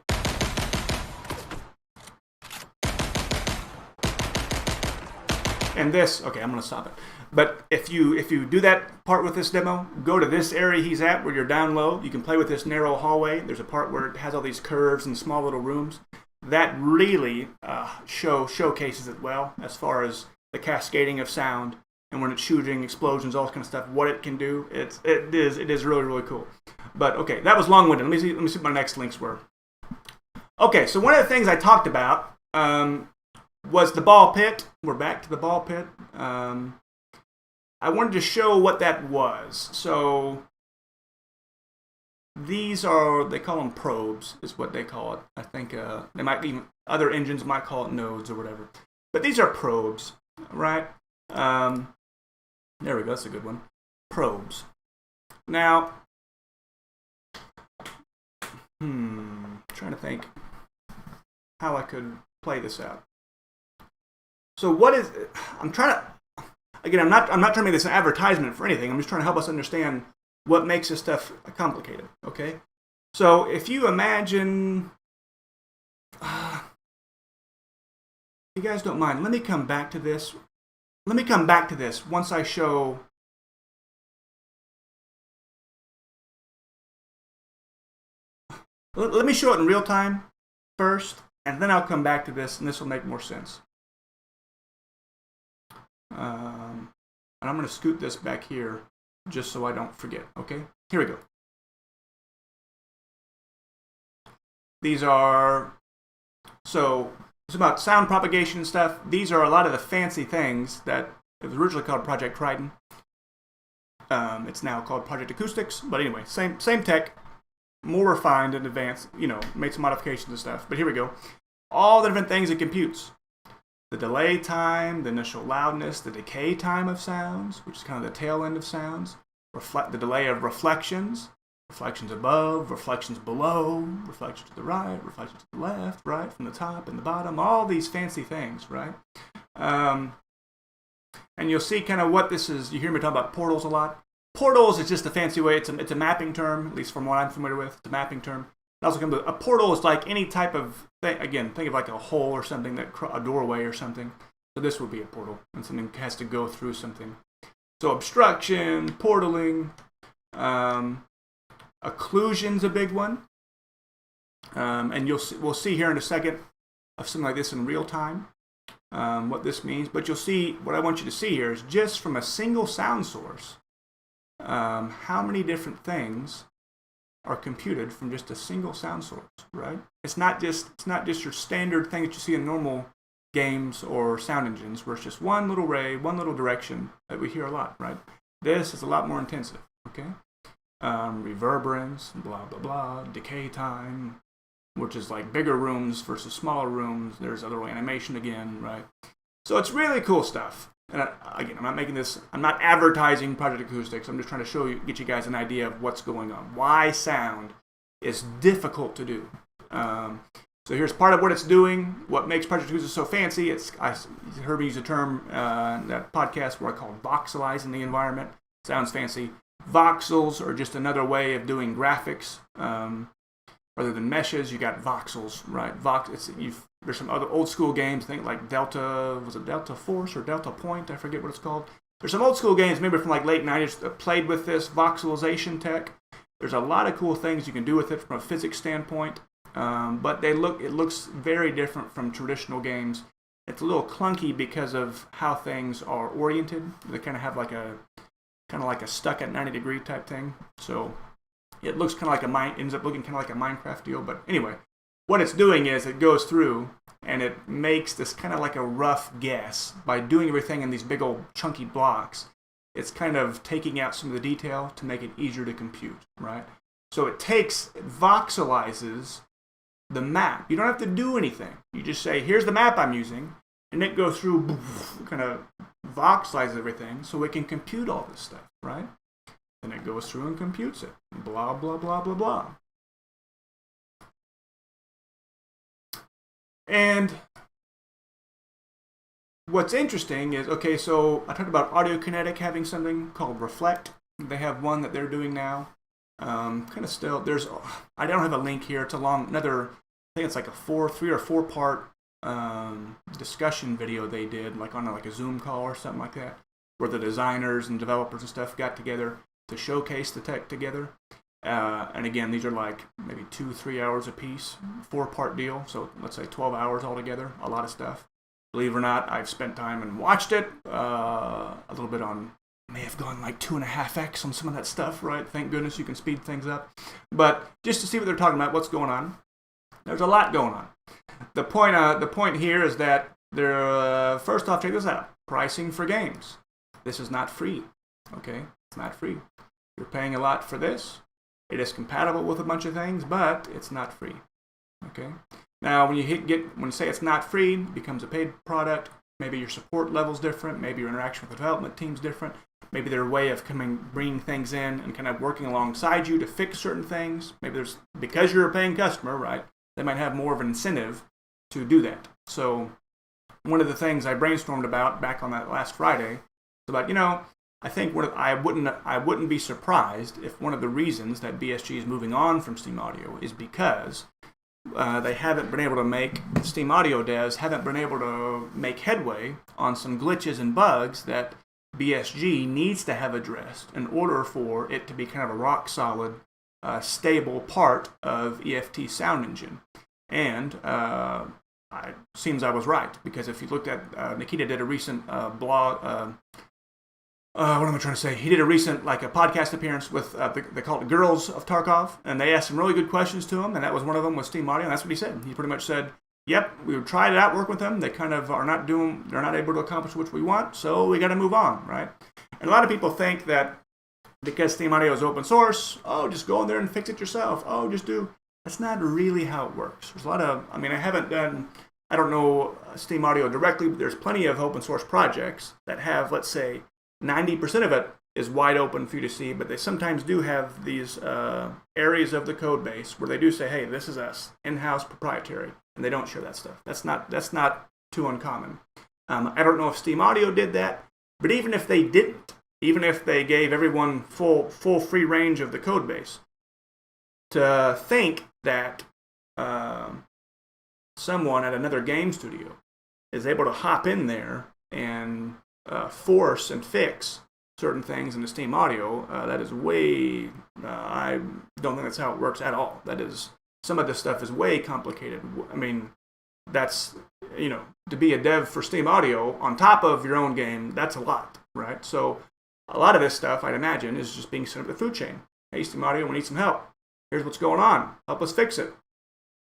And this, okay, I'm going to stop it. But if you do that part with this demo, go to this area he's at where you're down low. You can play with this narrow hallway. There's a part where it has all these curves and small little rooms. That really showcases it well as far as the cascading of sound and when it's shooting, explosions, all this kind of stuff, what it can do. It is really, really cool. But okay, that was long-winded. Let me see what my next links were. Okay, so one of the things I talked about was the ball pit. We're back to the ball pit. I wanted to show what that was. So these are, they call them probes, is what they call it. I think they might even, other engines might call it nodes or whatever. But these are probes, right? There we go, that's a good one. Probes. Now, trying to think how I could play this out. So what is, again, I'm not trying to make this an advertisement for anything. I'm just trying to help us understand what makes this stuff complicated, okay? So if you imagine, if you guys don't mind, let me come back to this. Let me come back to this once I show. Let me show it in real time first, and then I'll come back to this, and this will make more sense. And I'm going to scoot this back here just so I don't forget, okay? Here we go. These are, so it's about sound propagation and stuff. These are a lot of the fancy things that it was originally called Project Triton. It's now called Project Acoustics, but anyway, same tech. More refined and advanced, made some modifications and stuff. But here we go. All the different things it computes. The delay time, the initial loudness, the decay time of sounds, which is kind of the tail end of sounds. The delay of reflections. Reflections above, reflections below, reflections to the right, reflections to the left, right, from the top and the bottom. All these fancy things, right? And you'll see kind of what this is. You hear me talk about portals a lot. Portals is just a fancy way. It's a mapping term, at least from what I'm familiar with. It's a mapping term. It also comes with, a portal is like any type of thing. Again, think of like a hole or something, a doorway or something. So this would be a portal, and something has to go through something. So obstruction, portaling, occlusion's a big one. And we'll see here in a second of something like this in real time, what this means. But you'll see, what I want you to see here is just from a single sound source, how many different things are computed from just a single sound source, right? It's not just your standard thing that you see in normal games or sound engines where it's just one little ray, one little direction that we hear a lot, right? This is a lot more intensive, okay? Reverberance, blah, blah, blah, decay time, which is like bigger rooms versus smaller rooms. There's other animation again, right? So it's really cool stuff. And again, I'm not advertising Project Acoustics. I'm just trying to get you guys an idea of what's going on. Why sound is difficult to do. So here's part of what it's doing. What makes Project Acoustics so fancy? I heard me use a term in that podcast where I call voxelizing the environment. Sounds fancy. Voxels are just another way of doing graphics. Rather than meshes, you got voxels, right? There's some other old school games, think like Delta Force or Delta Point? I forget what it's called. There's some old school games, maybe from like late 90s, that played with this voxelization tech. There's a lot of cool things you can do with it from a physics standpoint, but it looks very different from traditional games. It's a little clunky because of how things are oriented. They kind of have like a stuck at 90 degree type thing. So it looks ends up looking kind of like a Minecraft deal. But anyway, what it's doing is it goes through and it makes this kind of like a rough guess by doing everything in these big old chunky blocks. It's kind of taking out some of the detail to make it easier to compute, right? So it voxelizes the map. You don't have to do anything. You just say, here's the map I'm using, and it goes through, kind of voxelizes everything so it can compute all this stuff, right? Then it goes through and computes it. Blah, blah, blah, blah, blah. And what's interesting is, okay, so I talked about AudioKinetic having something called Reflect. They have one that they're doing now. Kind of still, I don't have a link here. It's I think it's like a 3 or 4 part discussion video they did, like on a Zoom call or something like that, where the designers and developers and stuff got together to showcase the tech together. And again, these are like maybe 2-3 hours a piece, 4-part deal. So let's say 12 hours altogether. A lot of stuff. Believe it or not, I've spent time and watched it. A little bit may have gone like 2.5x on some of that stuff, right? Thank goodness you can speed things up. But just to see what they're talking about, what's going on. There's a lot going on. The point here is that they're, first off, check this out. Pricing for games. This is not free. Okay? It's not free. You're paying a lot for this. It is compatible with a bunch of things, but it's not free. Okay? Now, when you say it's not free, it becomes a paid product. Maybe your support level's different. Maybe your interaction with the development team's different. Maybe their way of bringing things in and kind of working alongside you to fix certain things. Maybe because you're a paying customer, right? They might have more of an incentive to do that. So one of the things I brainstormed about back on that last Friday, But I think I wouldn't be surprised if one of the reasons that BSG is moving on from Steam Audio is because they haven't been able to make, Steam Audio devs haven't been able to make headway on some glitches and bugs that BSG needs to have addressed in order for it to be kind of a rock solid, stable part of EFT sound engine. And it seems I was right, because if you looked at, Nikita did a recent blog, what am I trying to say? He did a recent, a podcast appearance with, they call it Girls of Tarkov, and they asked some really good questions to him, and that was one of them with Steam Audio, and that's what he said. He pretty much said, yep, we tried it out, work with them, they kind of they're not able to accomplish what we want, so we got to move on, right? And a lot of people think that because Steam Audio is open source, just go in there and fix it yourself, that's not really how it works. There's a lot of, I don't know Steam Audio directly, but there's plenty of open source projects that have, let's say, 90% of it is wide open for you to see, but they sometimes do have these areas of the code base where they do say, hey, this is us, in-house proprietary, and they don't share that stuff. That's not too uncommon. I don't know if Steam Audio did that, but even if they didn't, even if they gave everyone full free range of the code base, to think that someone at another game studio is able to hop in there and force and fix certain things in the Steam Audio, that is way, I don't think that's how it works at all. That is, some of this stuff is way complicated. I mean, that's, to be a dev for Steam Audio on top of your own game, that's a lot, right? So a lot of this stuff, I'd imagine, is just being sent up the food chain. Hey, Steam Audio, we need some help. Here's what's going on. Help us fix it.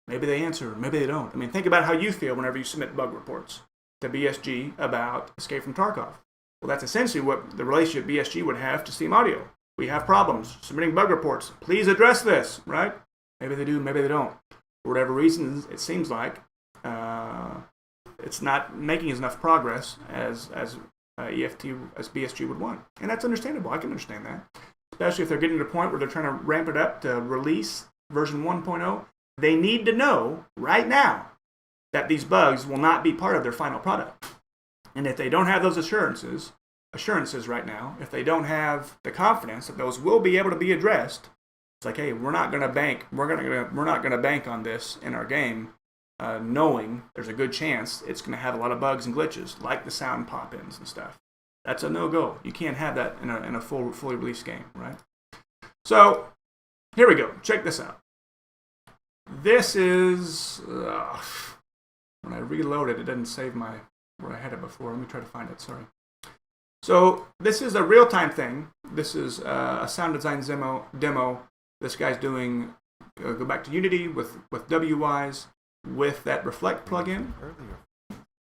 Maybe they answer, maybe they don't. I mean, think about how you feel whenever you submit bug reports to BSG about Escape from Tarkov. Well, that's essentially what the relationship BSG would have to Steam Audio. We have problems submitting bug reports. Please address this, right? Maybe they do, maybe they don't. For whatever reason, it seems like it's not making as enough progress as BSG would want. And that's understandable. I can understand that. Especially if they're getting to the point where they're trying to ramp it up to release version 1.0. They need to know right now that these bugs will not be part of their final product. And if they don't have those assurances right now, if they don't have the confidence that those will be able to be addressed, it's like, hey, we're not going to bank on this in our game, knowing there's a good chance it's going to have a lot of bugs and glitches, like the sound pop-ins and stuff. That's a no-go. You can't have that in a fully released game, right? So here we go. Check this out. This is when I reload it, it doesn't save where I had it before. Let me try to find it. Sorry. So this is a real-time thing. This is a sound design demo. This guy's doing. Go back to Unity with Wwise with that Reflect plugin. Earlier,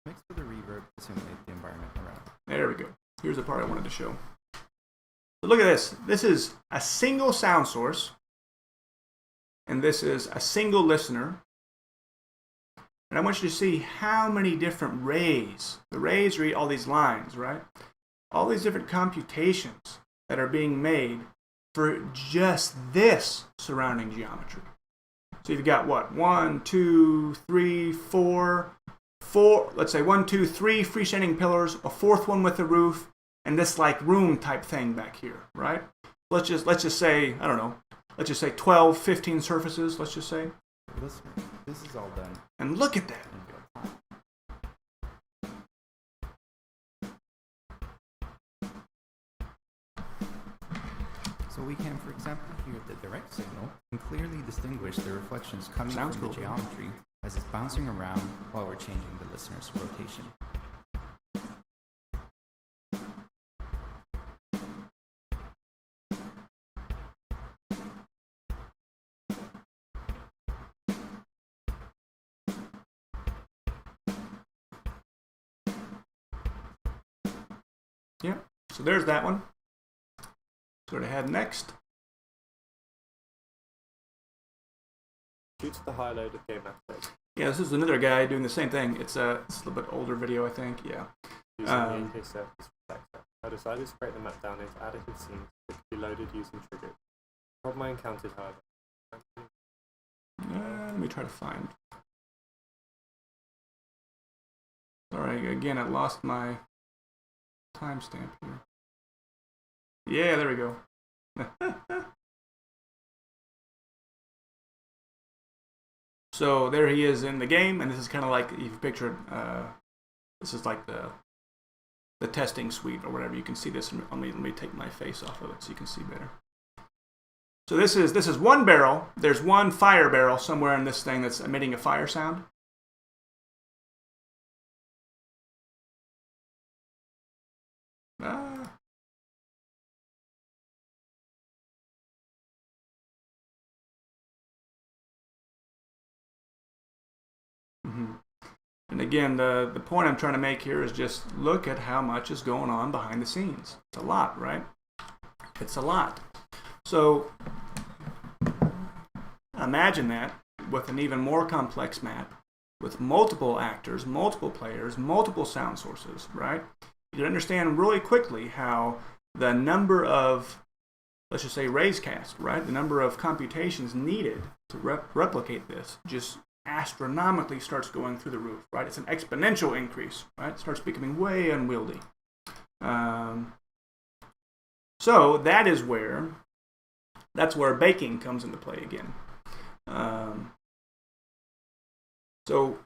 mixed with a reverb to simulate the environment around. There we go. Here's the part I wanted to show. So look at this. This is a single sound source, and this is a single listener. And I want you to see how many different rays. The rays read all these lines, right? All these different computations that are being made for just this surrounding geometry. So you've got what? 1, 2, 3, 4. Let's say 1, 2, 3 freestanding pillars, a fourth one with a roof, and this room type thing back here, right? Let's just say, I don't know, let's just say 12, 15 surfaces, let's just say. This is all done. And look at that. So we can, for example, hear the direct signal and clearly distinguish the reflections coming from the geometry as it's bouncing around while we're changing the listener's rotation. Yeah, so there's that one. So what I had next. Due to the high load of game aspects. Yeah, this is another guy doing the same thing. It's a little bit older video, I think. Yeah. Using the AK surface reflector. I decided to break the map down into additive scenes that could be loaded using triggers. The problem I encountered, however. Let me try to find. Sorry, again, I lost my timestamp here. Yeah, there we go. So there he is in the game, and this is kind of like, if you picture this is like the testing suite or whatever. You can see this. Let me take my face off of it so you can see better. So this is one barrel. There's one fire barrel somewhere in this thing that's emitting a fire sound. And again, the point I'm trying to make here is just look at how much is going on behind the scenes. It's a lot, right? It's a lot. So imagine that with an even more complex map, with multiple actors, multiple players, multiple sound sources, right? You can understand really quickly how the number of, let's just say, raisecast, right? The number of computations needed to replicate this just astronomically starts going through the roof, right? It's an exponential increase, right? It starts becoming way unwieldy. So that's where baking comes into play again. So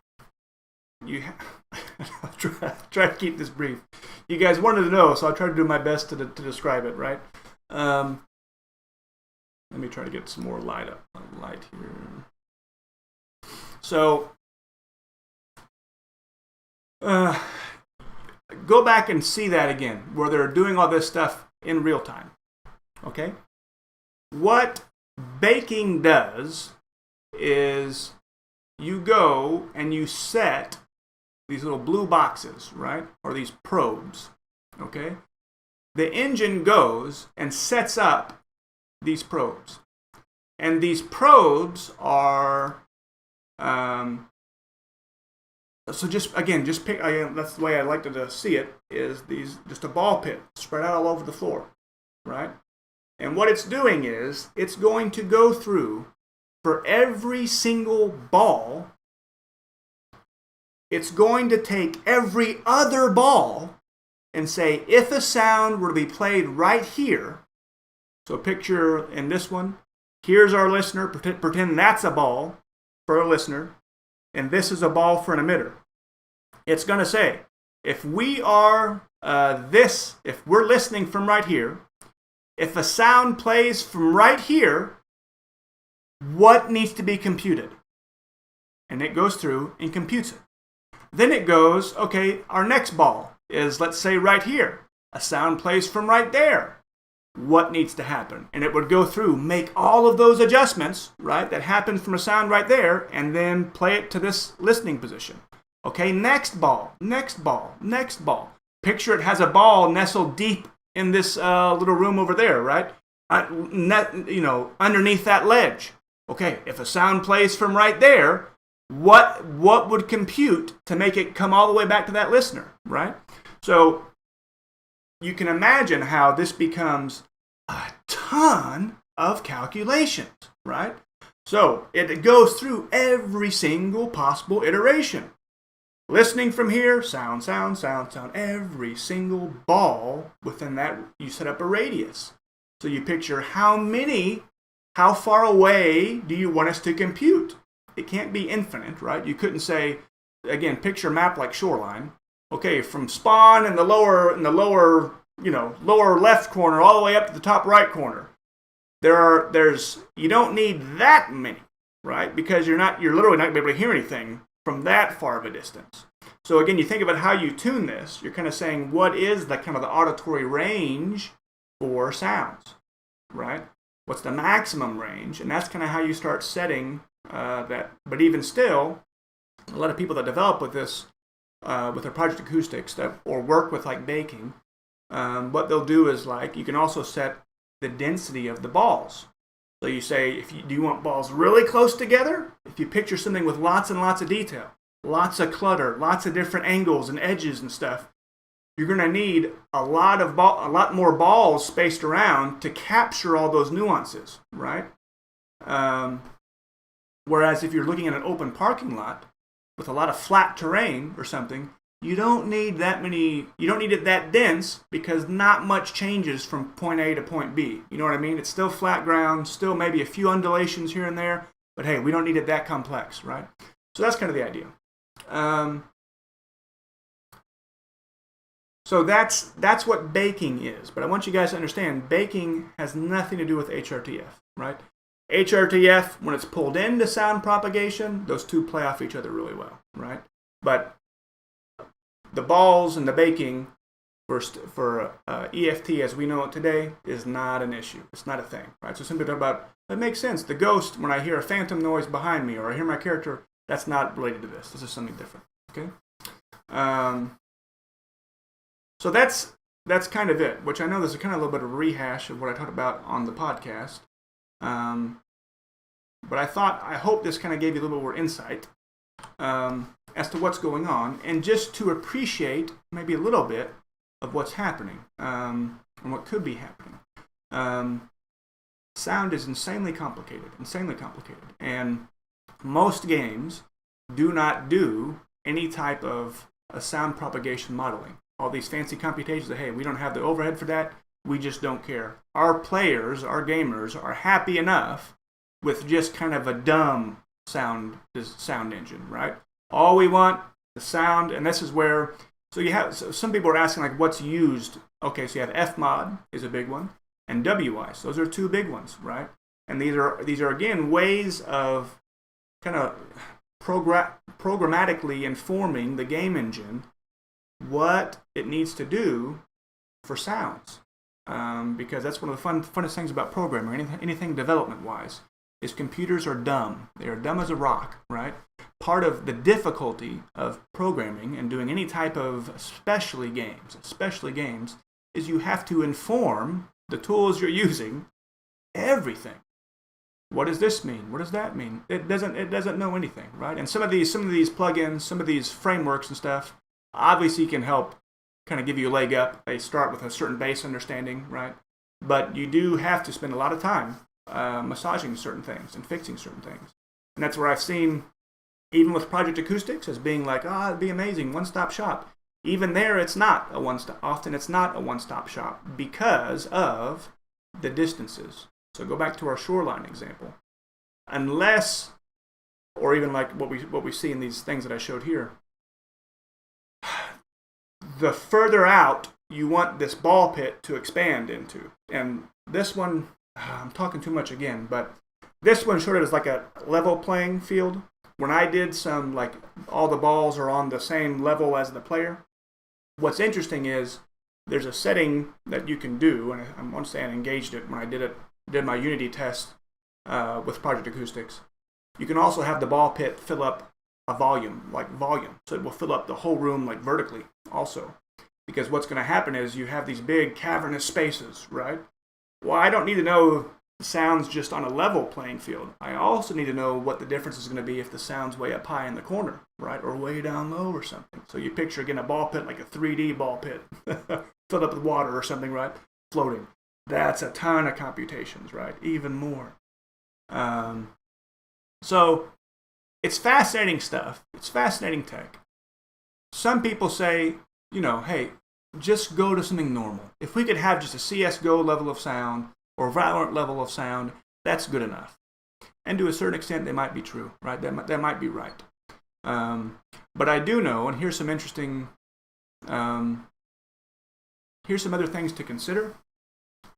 I'll try to keep this brief. You guys wanted to know, so I'll try to do my best to describe it, right? Let me try to get some more light here. So, go back and see that again, where they're doing all this stuff in real time. Okay? What baking does is you go and you set these little blue boxes, right? Or these probes. Okay? The engine goes and sets up these probes. And these probes are so just pick, that's the way I like to see it, is just a ball pit spread out all over the floor, right? And what it's doing is it's going to go through for every single ball. It's going to take every other ball and say, if a sound were to be played right here, so picture in this one, here's our listener, pretend that's a ball for a listener, and this is a ball for an emitter. It's going to say, if we are if we're listening from right here, if a sound plays from right here, what needs to be computed? And it goes through and computes it. Then it goes, okay, our next ball is, let's say, right here. A sound plays from right there. What needs to happen? And it would go through, make all of those adjustments, right, that happened from a sound right there, and then play it to this listening position. Okay, next ball, next ball, next ball. Picture it has a ball nestled deep in this little room over there, right? Underneath that ledge. Okay, if a sound plays from right there, what would compute to make it come all the way back to that listener, right? So you can imagine how this becomes a ton of calculations, right? So it goes through every single possible iteration. Listening from here, sound, sound, sound, sound. Every single ball within that, you set up a radius. So you picture how far away do you want us to compute? It can't be infinite, right? You couldn't say, again, picture a map like Shoreline. Okay, from spawn in the lower left corner all the way up to the top right corner. You don't need that many, right? Because you're literally not going to be able to hear anything from that far of a distance. So again, you think about how you tune this, you're kind of saying, what is the kind of the auditory range for sounds, right? What's the maximum range? And that's kind of how you start setting that. But even still, a lot of people that develop with this, with their project acoustics or work with like baking, what they'll do is you can also set the density of the balls. So you say, do you want balls really close together? If you picture something with lots and lots of detail, lots of clutter, lots of different angles and edges and stuff, you're going to need a lot more balls spaced around to capture all those nuances, right? Whereas if you're looking at an open parking lot with a lot of flat terrain or something, you don't need that many, you don't need it that dense because not much changes from point A to point B. You know what I mean? It's still flat ground, still maybe a few undulations here and there, but hey, we don't need it that complex, right? So that's kind of the idea. So that's what baking is. But I want you guys to understand, baking has nothing to do with HRTF, right? HRTF, when it's pulled into sound propagation, those two play off each other really well, right? But the balls and the baking for EFT as we know it today is not an issue. It's not a thing, right? So simply talk about, it makes sense. The ghost, when I hear a phantom noise behind me or I hear my character, that's not related to this. This is something different, okay? So that's kind of it, which I know there's kind of a little bit of a rehash of what I talked about on the podcast. But I hope this kind of gave you a little bit more insight as to what's going on, and just to appreciate maybe a little bit of what's happening and what could be happening. Sound is insanely complicated, and most games do not do any type of a sound propagation modeling. All these fancy computations that, hey, we don't have the overhead for that, we just don't care. Our players, our gamers, are happy enough with just kind of a dumb sound engine, right? All we want, the sound, and this is where, so some people are asking, like, what's used? Okay, so you have Fmod is a big one, and Wwise. Those are two big ones, right? And these are again, ways of kind of programmatically informing the game engine what it needs to do for sounds. Because that's one of the funnest things about programming, anything development-wise, is computers are dumb. They are dumb as a rock, right? Part of the difficulty of programming and doing any type of especially games, is you have to inform the tools you're using everything. What does this mean? What does that mean? It doesn't know anything, right? And some of these plugins, some of these frameworks and stuff, obviously can help kind of give you a leg up. They start with a certain base understanding, right? But you do have to spend a lot of time massaging certain things and fixing certain things. And that's where I've seen, even with Project Acoustics, as being like, it'd be amazing, one-stop shop. Even there, it's not a one-stop. Often it's not a one-stop shop because of the distances. So go back to our shoreline example. Unless, or even like what we see in these things that I showed here, the further out you want this ball pit to expand into. And this one, I'm talking too much again, but this one showed it as like a level playing field. When I did some, like, all the balls are on the same level as the player. What's interesting is there's a setting that you can do, and I want to say I engaged it when I did my Unity test with Project Acoustics. You can also have the ball pit fill up a volume. So it will fill up the whole room, like, vertically also. Because what's going to happen is you have these big cavernous spaces, right? Well, I don't need to know the sounds just on a level playing field. I also need to know what the difference is going to be if the sound's way up high in the corner, right? Or way down low or something. So you picture, again, a ball pit like a 3D ball pit filled up with water or something, right? Floating. That's a ton of computations, right? Even more. So it's fascinating stuff. It's fascinating tech. Some people say, hey, just go to something normal. If we could have just a CSGO level of sound or Valorant level of sound, that's good enough. And to a certain extent, they might be true, right? That might be right. But I do know, and here's some interesting, here's some other things to consider,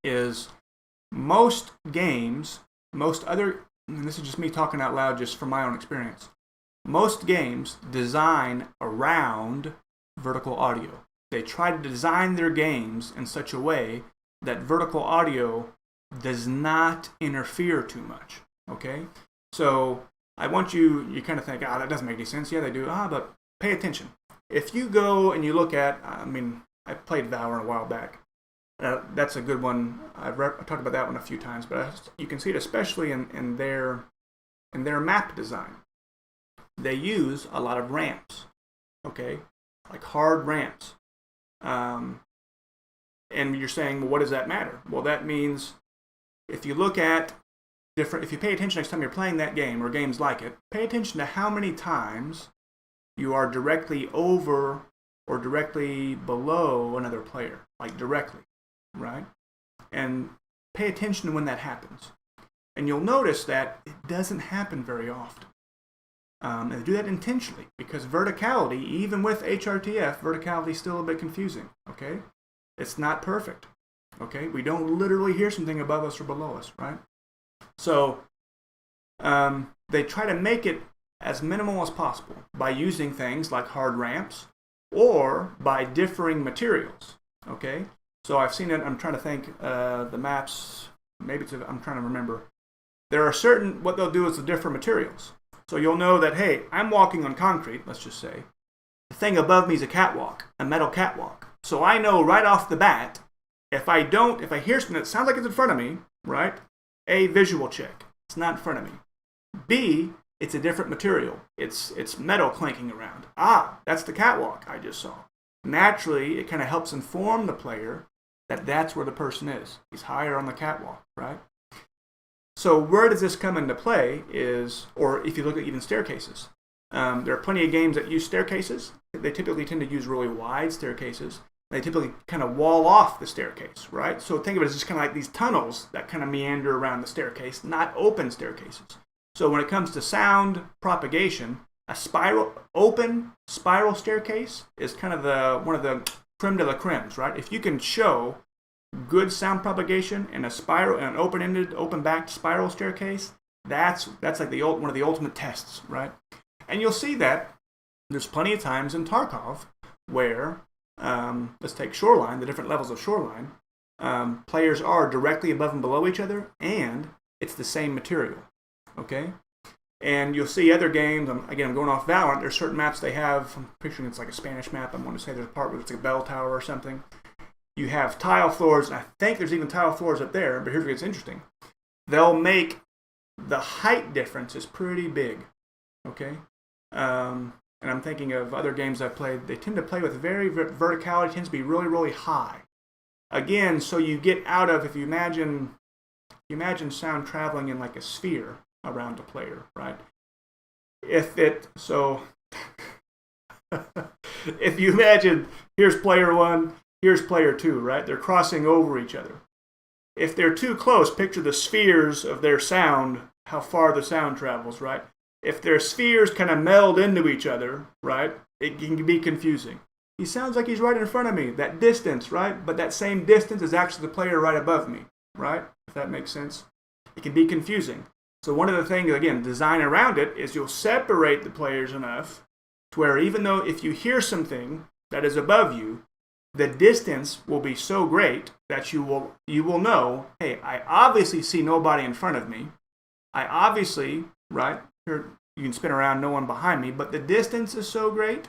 is most games, and this is just me talking out loud just from my own experience, most games design around vertical audio. They try to design their games in such a way that vertical audio does not interfere too much, okay? So I want you kind of think, that doesn't make any sense. Yeah, they do. But pay attention. If you go and you look at, I played Valorant a while back. That's a good one. I've talked about that one a few times, but you can see it especially in their map design. They use a lot of ramps, okay? Like hard ramps. And you're saying, well, what does that matter? Well, that means if you look at if you pay attention next time you're playing that game or games like it, pay attention to how many times you are directly over or directly below another player, like directly, right? And pay attention to when that happens. And you'll notice that it doesn't happen very often. And they do that intentionally because verticality, even with HRTF, verticality is still a bit confusing, okay? It's not perfect, okay? We don't literally hear something above us or below us, right? So they try to make it as minimal as possible by using things like hard ramps or by differing materials, okay? So I've seen it, I'm trying to think, the maps, maybe I'm trying to remember. There are certain, what they'll do is the different materials. So you'll know that, hey, I'm walking on concrete, let's just say. The thing above me is a catwalk, a metal catwalk. So I know right off the bat, if I hear something that sounds like it's in front of me, right? A, visual check. It's not in front of me. B, it's a different material. It's metal clanking around. Ah, that's the catwalk I just saw. Naturally, it kind of helps inform the player that that's where the person is. He's higher on the catwalk, right? So where does this come into play is, or if you look at even staircases, there are plenty of games that use staircases. They typically tend to use really wide staircases. They typically kind of wall off the staircase, right? So think of it as just kind of like these tunnels that kind of meander around the staircase, not open staircases. So when it comes to sound propagation, a open spiral staircase is kind of one of the creme de la cremes, right? If you can show good sound propagation in a spiral, in an open-ended, open-backed spiral staircase, that's like one of the ultimate tests, right? And you'll see that there's plenty of times in Tarkov where, let's take Shoreline, the different levels of Shoreline, players are directly above and below each other, and it's the same material, okay? And you'll see other games, I'm going off Valorant, there's certain maps they have, I'm picturing it's like a Spanish map, I'm going to say there's a part where it's like a bell tower or something. You have tile floors, and I think there's even tile floors up there, but here's where it's interesting. They'll make the height difference is pretty big, okay? And I'm thinking of other games I've played. They tend to play with verticality tends to be really, really high. Again, so you get out of, if you imagine sound traveling in like a sphere around a player, right? If you imagine, here's player one, here's player two, right? They're crossing over each other. If they're too close, picture the spheres of their sound, how far the sound travels, right? If their spheres kind of meld into each other, right, it can be confusing. He sounds like he's right in front of me, that distance, right? But that same distance is actually the player right above me, right? If that makes sense. It can be confusing. So one of the things, again, design around it is you'll separate the players enough to where even though if you hear something that is above you, the distance will be so great that you will know, hey, I obviously see nobody in front of me. I obviously, right, here you can spin around, no one behind me, but the distance is so great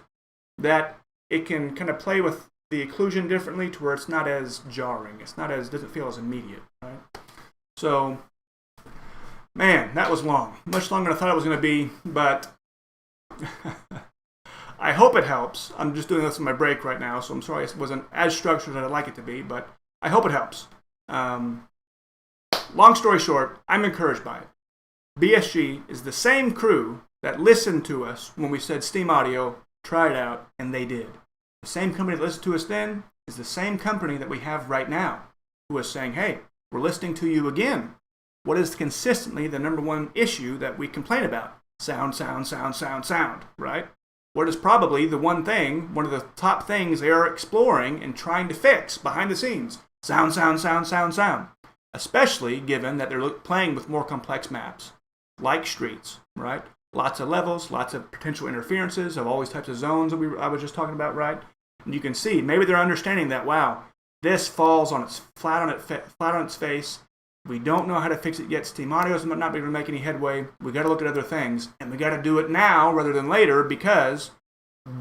that it can kind of play with the occlusion differently to where it's not as jarring. Doesn't feel as immediate, right? So, man, that was long. Much longer than I thought it was going to be, but I hope it helps. I'm just doing this on my break right now, so I'm sorry it wasn't as structured as I'd like it to be, but I hope it helps. Long story short, I'm encouraged by it. BSG is the same crew that listened to us when we said Steam Audio, try it out, and they did. The same company that listened to us then is the same company that we have right now, who is saying, hey, we're listening to you again. What is consistently the number one issue that we complain about? Sound, right? What is probably the one of the top things they are exploring and trying to fix behind the scenes? Sound. Especially given that they're playing with more complex maps, like streets, right? Lots of levels, lots of potential interferences of all these types of zones that I was just talking about, right? And you can see, maybe they're understanding that, wow, this falls flat on its face. We don't know how to fix it yet. Steam Audio is not able to make any headway. We got to look at other things, and we got to do it now rather than later because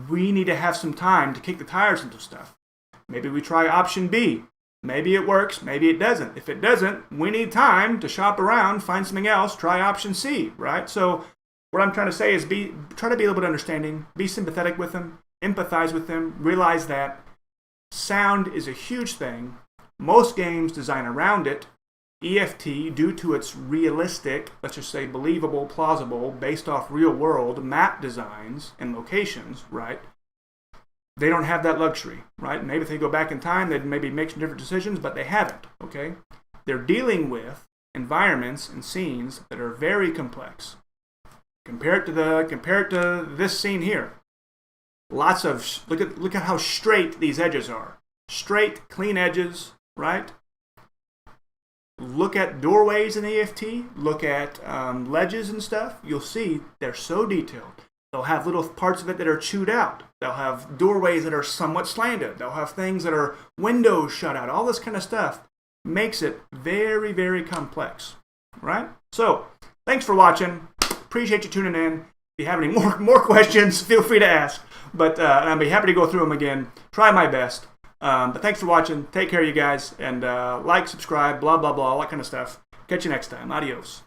we need to have some time to kick the tires into stuff. Maybe we try option B. Maybe it works, maybe it doesn't. If it doesn't, we need time to shop around, find something else, try option C, right? So what I'm trying to say is try to be a little bit understanding, be sympathetic with them, empathize with them, realize that sound is a huge thing. Most games design around it. EFT, due to its realistic, let's just say believable, plausible, based off real world map designs and locations, right? they don't have that luxury, right? Maybe if they go back in time, they'd maybe make some different decisions, but they haven't, okay? They're dealing with environments and scenes that are very complex. Compare it to this scene here. Lots of, look at how straight these edges are. Straight, clean edges, right? Look at doorways in EFT, look at ledges and stuff. You'll see they're so detailed. They'll have little parts of it that are chewed out. They'll have doorways that are somewhat slanted. They'll have things that are windows shut out. All this kind of stuff makes it very, very complex, right? So, thanks for watching. Appreciate you tuning in. If you have any more questions, feel free to ask. But I'll be happy to go through them again. Try my best. But thanks for watching. Take care, you guys. And like, subscribe, blah, blah, blah, all that kind of stuff. Catch you next time. Adios.